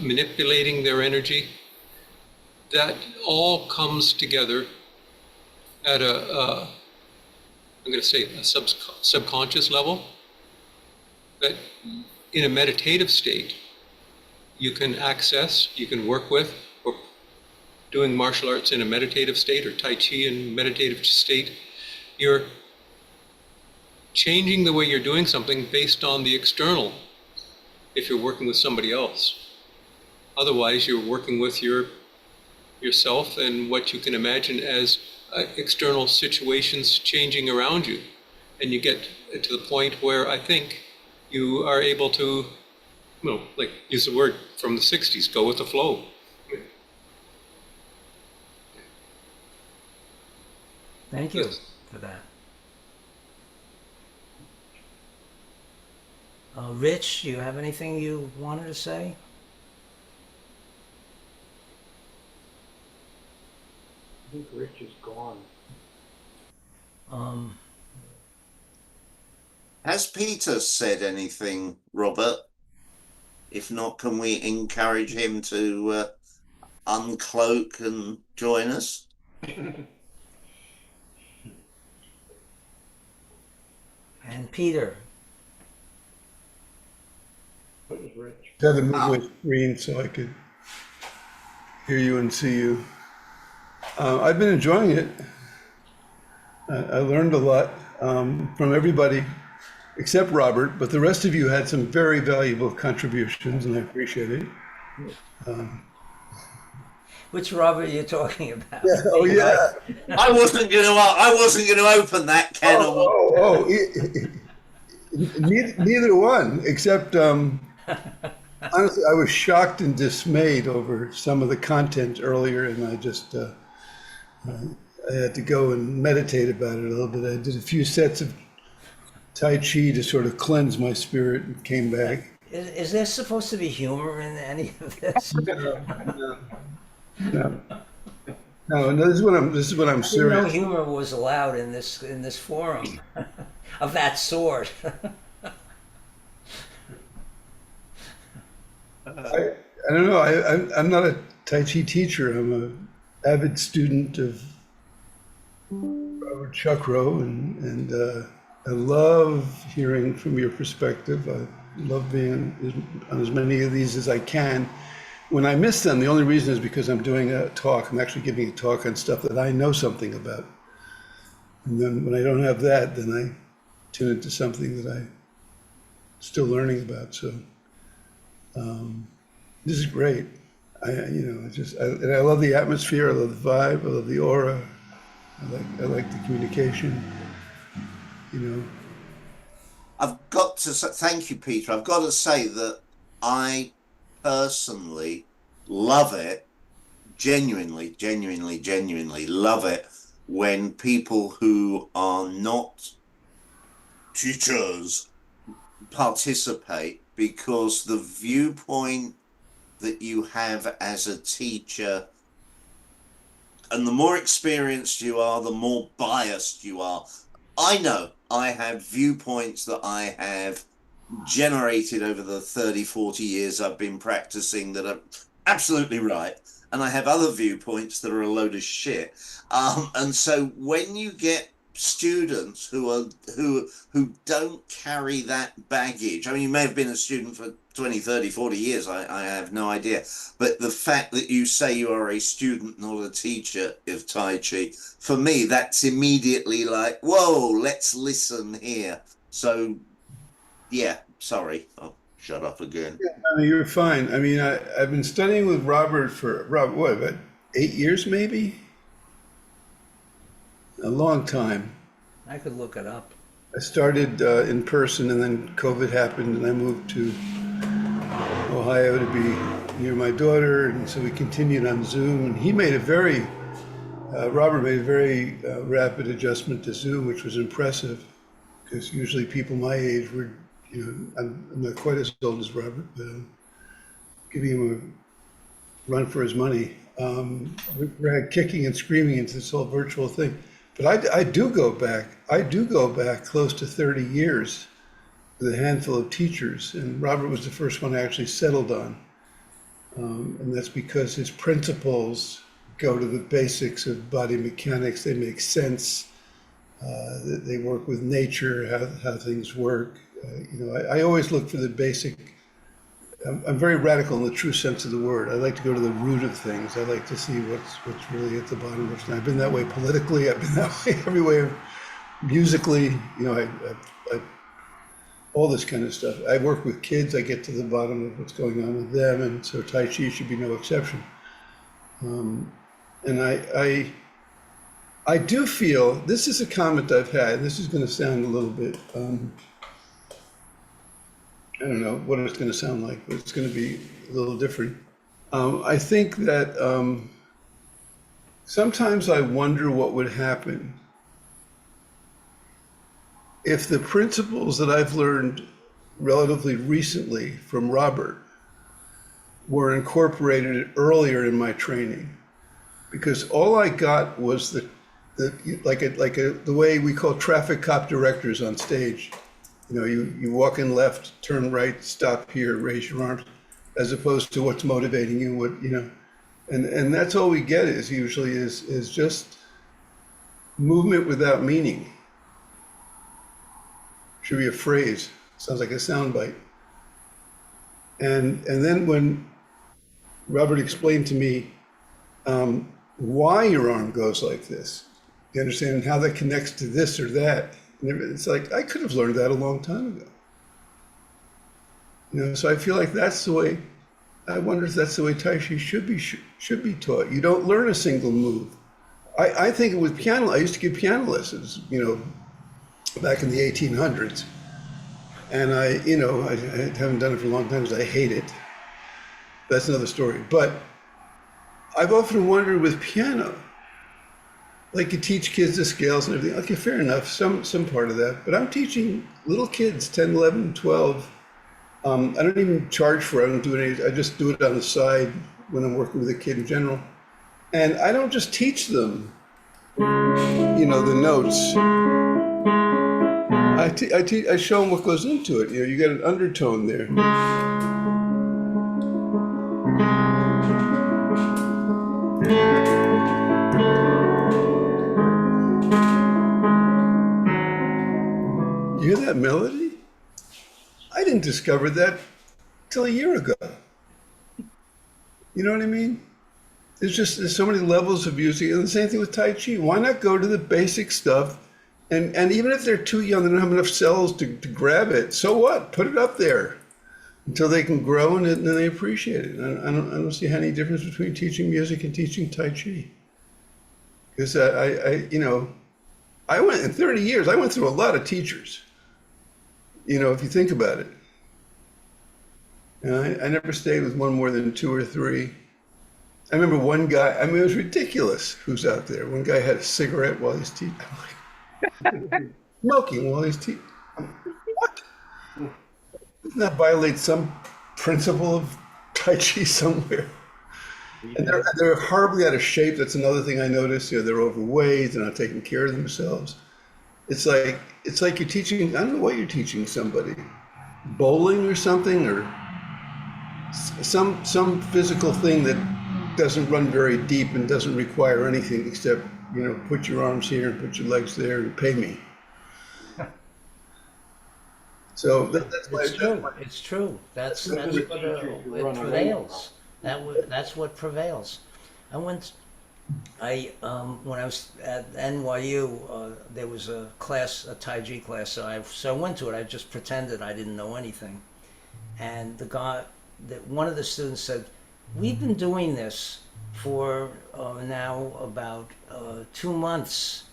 manipulating their energy. That all comes together at I'm going to say a subconscious level, that in a meditative state you can access, you can work with, or doing martial arts in a meditative state or Tai Chi in meditative state, you're changing the way you're doing something based on the external if you're working with somebody else. Otherwise, you're working with yourself and what you can imagine as external situations changing around you. And you get to the point where I think you are able to, like use the word from the 60s, go with the flow. Thank you for that. Rich, do you have anything you wanted to say? I think Rich is gone. Has Peter said anything, Robert? If not, can we encourage him to uncloak and join us? And Peter. What is Rich? I had to move my screen so I could hear you and see you. I've been enjoying it. I learned a lot from everybody except Robert, but the rest of you had some very valuable contributions, and I appreciate it. Which Robert are you talking about? Yeah, oh yeah. I wasn't going to open that can of worms. Neither one, except honestly, I was shocked and dismayed over some of the content earlier, and I just I had to go and meditate about it a little bit. I did a few sets of Tai Chi to sort of cleanse my spirit and came back. Is there supposed to be humor in any of this? No, this is what I'm serious. No humor was allowed in this forum of that sort. I don't know. I'm not a Tai Chi teacher. I'm an avid student of Robert Chuckrow, and I love hearing from your perspective. I love being on as many of these as I can. When I miss them, the only reason is because I'm doing a talk. I'm actually giving a talk on stuff that I know something about. And then when I don't have that, then I tune into something that I'm still learning about. So this is great. I love the atmosphere. I love the vibe. I love the aura. I like the communication. I've got to say, thank you, Peter. I've got to say that I personally love it, genuinely love it when people who are not teachers participate, because the viewpoint that you have as a teacher, and the more experienced you are, the more biased you are. I know I have viewpoints that I have generated over the 30, 40 years I've been practicing that are absolutely right. and I have other viewpoints that are a load of shit. And so when you get students who don't carry that baggage, I mean, you may have been a student for 20, 30, 40 years, I have no idea, but the fact that you say you are a student, not a teacher of Tai Chi, for me, that's immediately like, whoa, let's listen here. So yeah, sorry, I'll shut up again. I mean, you're fine. I mean, I've been studying with Robert for, what, about 8 years maybe? A long time. I could look it up. I started in person, and then COVID happened, and I moved to Ohio to be near my daughter, and so we continued on Zoom. And he made a very, Robert made a very rapid adjustment to Zoom, which was impressive, because usually people my age were, you know, I'm not quite as old as Robert, but I'm giving him a run for his money. We're kicking and screaming into this whole virtual thing. But I do go back close to 30 years with a handful of teachers, and Robert was the first one I actually settled on. And that's because his principles go to the basics of body mechanics. They make sense. They work with nature, how things work. You know, I always look for the basic. I'm very radical in the true sense of the word. I like to go to the root of things. I like to see what's really at the bottom of it. I've been that way politically. I've been that way everywhere, musically. You know, I all this kind of stuff. I work with kids. I get to the bottom of what's going on with them, and so Tai Chi should be no exception. And I do feel, this is a comment I've had, and this is going to sound a little bit, I don't know what it's going to sound like, but it's going to be a little different. I think that sometimes I wonder what would happen if the principles that I've learned relatively recently from Robert were incorporated earlier in my training. Because all I got was the way we call traffic cop directors on stage. You know, you walk in left, turn right, stop here, raise your arms, as opposed to what's motivating you, what, you know. And that's all we get is usually is just movement without meaning. Should be a phrase. Sounds like a soundbite. And then when Robert explained to me why your arm goes like this, you understand how that connects to this or that. And it's like, I could have learned that a long time ago. You know, so I feel like that's the way, I wonder if that's the way Tai Chi should be taught. You don't learn a single move. I think with piano, I used to give piano lessons, you know, back in the 1800s. And I haven't done it for a long time because I hate it. That's another story. But I've often wondered with piano, like you teach kids the scales and everything. Okay, fair enough, some part of that. But I'm teaching little kids, 10, 11, 12. I don't even charge for it. I don't do it. I just do it on the side when I'm working with a kid in general. And I don't just teach them, you know, the notes. I show them what goes into it. You know, you got an undertone there. You hear that melody? I didn't discover that till a year ago. You know what I mean? There's so many levels of music, and the same thing with Tai Chi. Why not go to the basic stuff? And even if they're too young, they don't have enough cells to grab it. So what? Put it up there until they can grow and then they appreciate it. I don't see any difference between teaching music and teaching Tai Chi. Because I went in 30 years. I went through a lot of teachers. You know, if you think about it. And I never stayed with one more than 2 or 3. I remember one guy, I mean, it was ridiculous who's out there. One guy had a cigarette while he's teaching. I'm like, smoking while he's teaching. What? Doesn't that violate some principle of Tai Chi somewhere? And they're horribly out of shape. That's another thing I noticed. You know, they're overweight, they're not taking care of themselves. It's like you're teaching, I don't know what you're teaching somebody. Bowling or something, or some physical thing that doesn't run very deep and doesn't require anything except, put your arms here and put your legs there and pay me. So that's my. It's true. It's true. That's what it prevails. That's what prevails. I went. When I was at NYU, there was a class, a Tai Chi class. So I went to it. I just pretended I didn't know anything. And one of the students said, "We've been doing this for now about 2 months,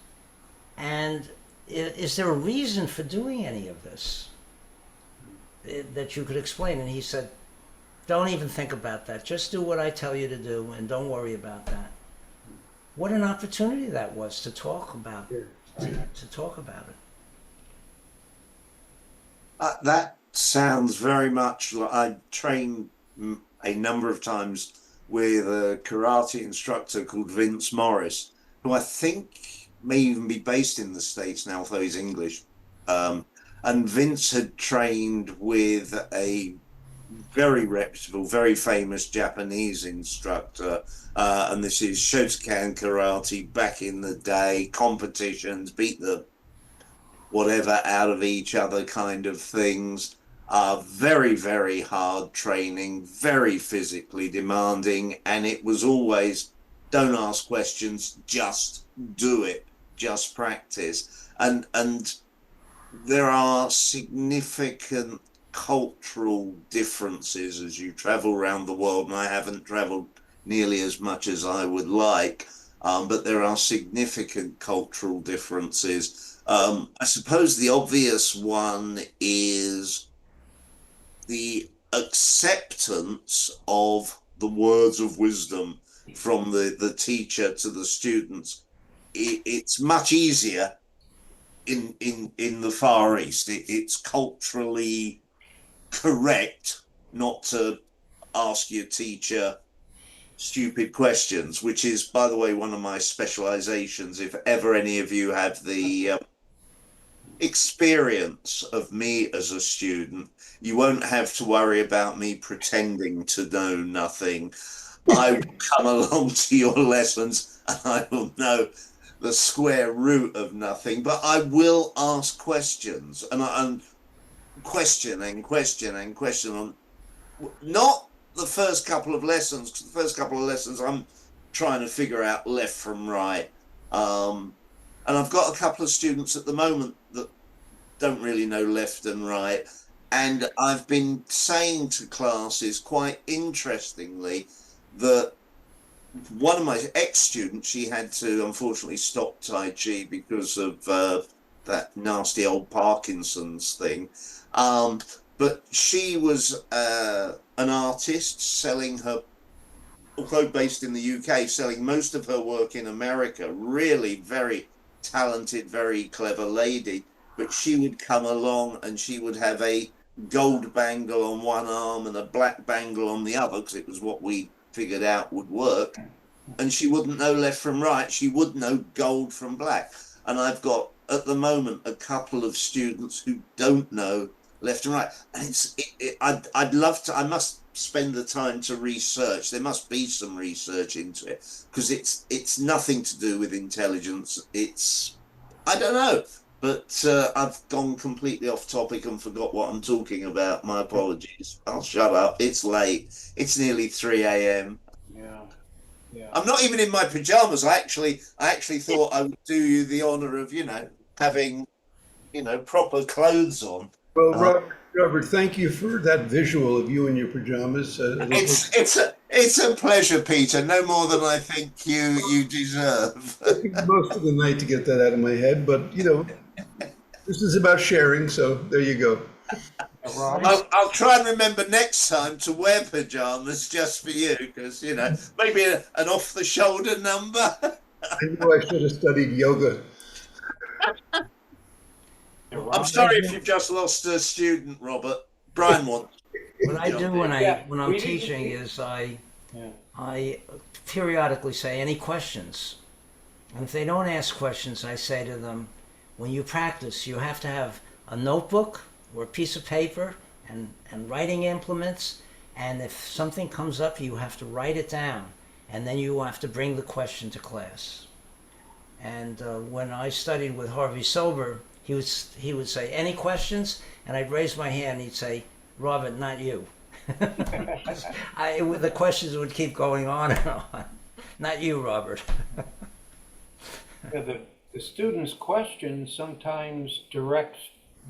and is there a reason for doing any of this that you could explain?" And he said, "Don't even think about that. Just do what I tell you to do, and don't worry about that." What an opportunity that was to talk about it. To talk about it. That sounds very much like I trained a number of times with a karate instructor called Vince Morris, who I think may even be based in the States now, although he's English. And Vince had trained with a very reputable, very famous Japanese instructor. And this is Shotokan karate back in the day, competitions, beat the whatever out of each other kind of things. Very, very hard training, very physically demanding. And it was always, don't ask questions, just do it, just practice. And there are significant cultural differences as you travel around the world, and I haven't traveled nearly as much as I would like, but there are significant cultural differences. I suppose the obvious one is the acceptance of the words of wisdom from the teacher to the students. It's much easier in the Far East. It's culturally correct not to ask your teacher stupid questions, which is, by the way, one of my specializations. If ever any of you have the experience of me as a student, you won't have to worry about me pretending to know nothing. I will come along to your lessons and I will know the square root of nothing, but I will ask questions and question on not the first couple of lessons, because the first couple of lessons I'm trying to figure out left from right. And I've got a couple of students at the moment that don't really know left and right. And I've been saying to classes, quite interestingly, that one of my ex-students, she had to unfortunately stop Tai Chi because of that nasty old Parkinson's thing. But she was an artist selling her, although based in the UK, selling most of her work in America. Really very talented, very clever lady. But she would come along and she would have a gold bangle on one arm and a black bangle on the other, because it was what we figured out would work. And she wouldn't know left from right. She would know gold from black. And I've got, at the moment, a couple of students who don't know left and right. And I'd love to, I must spend the time to research. There must be some research into it, because it's nothing to do with intelligence. It's, I don't know. But I've gone completely off topic and forgot what I'm talking about. My apologies. I'll shut up. It's late. It's nearly 3 a.m. Yeah. I'm not even in my pajamas. I actually thought I would do you the honor of, having, proper clothes on. Well, Robert, thank you for that visual of you in your pajamas. It's a pleasure, Peter. No more than I think you deserve. It took most of the night to get that out of my head, but this is about sharing, so there you go. I'll try and remember next time to wear pajamas just for you, because maybe an off-the-shoulder number. I know I should have studied yoga. I'm sorry if you've just lost a student, Robert. Brian wants. What I do when I'm teaching is I periodically say, any questions? And if they don't ask questions, I say to them, when you practice, you have to have a notebook or a piece of paper and writing implements. And if something comes up, you have to write it down. and then you have to bring the question to class. And when I studied with Harvey Sober, he would say, "Any questions?" And I'd raise my hand. And he'd say, "Robert, not you." The questions would keep going on and on. Not you, Robert. Yeah, the student's question sometimes directs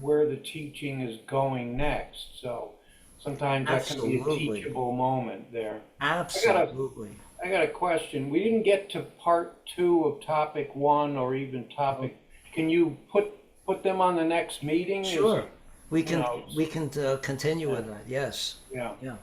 where the teaching is going next. So sometimes that can be a Absolutely. teachable moment there. Absolutely. I got a question. We didn't get to part 2 of topic 1 or even topic. Can you put them on the next meeting? Sure. We can know, continue with that. Yes. Yeah. Yeah.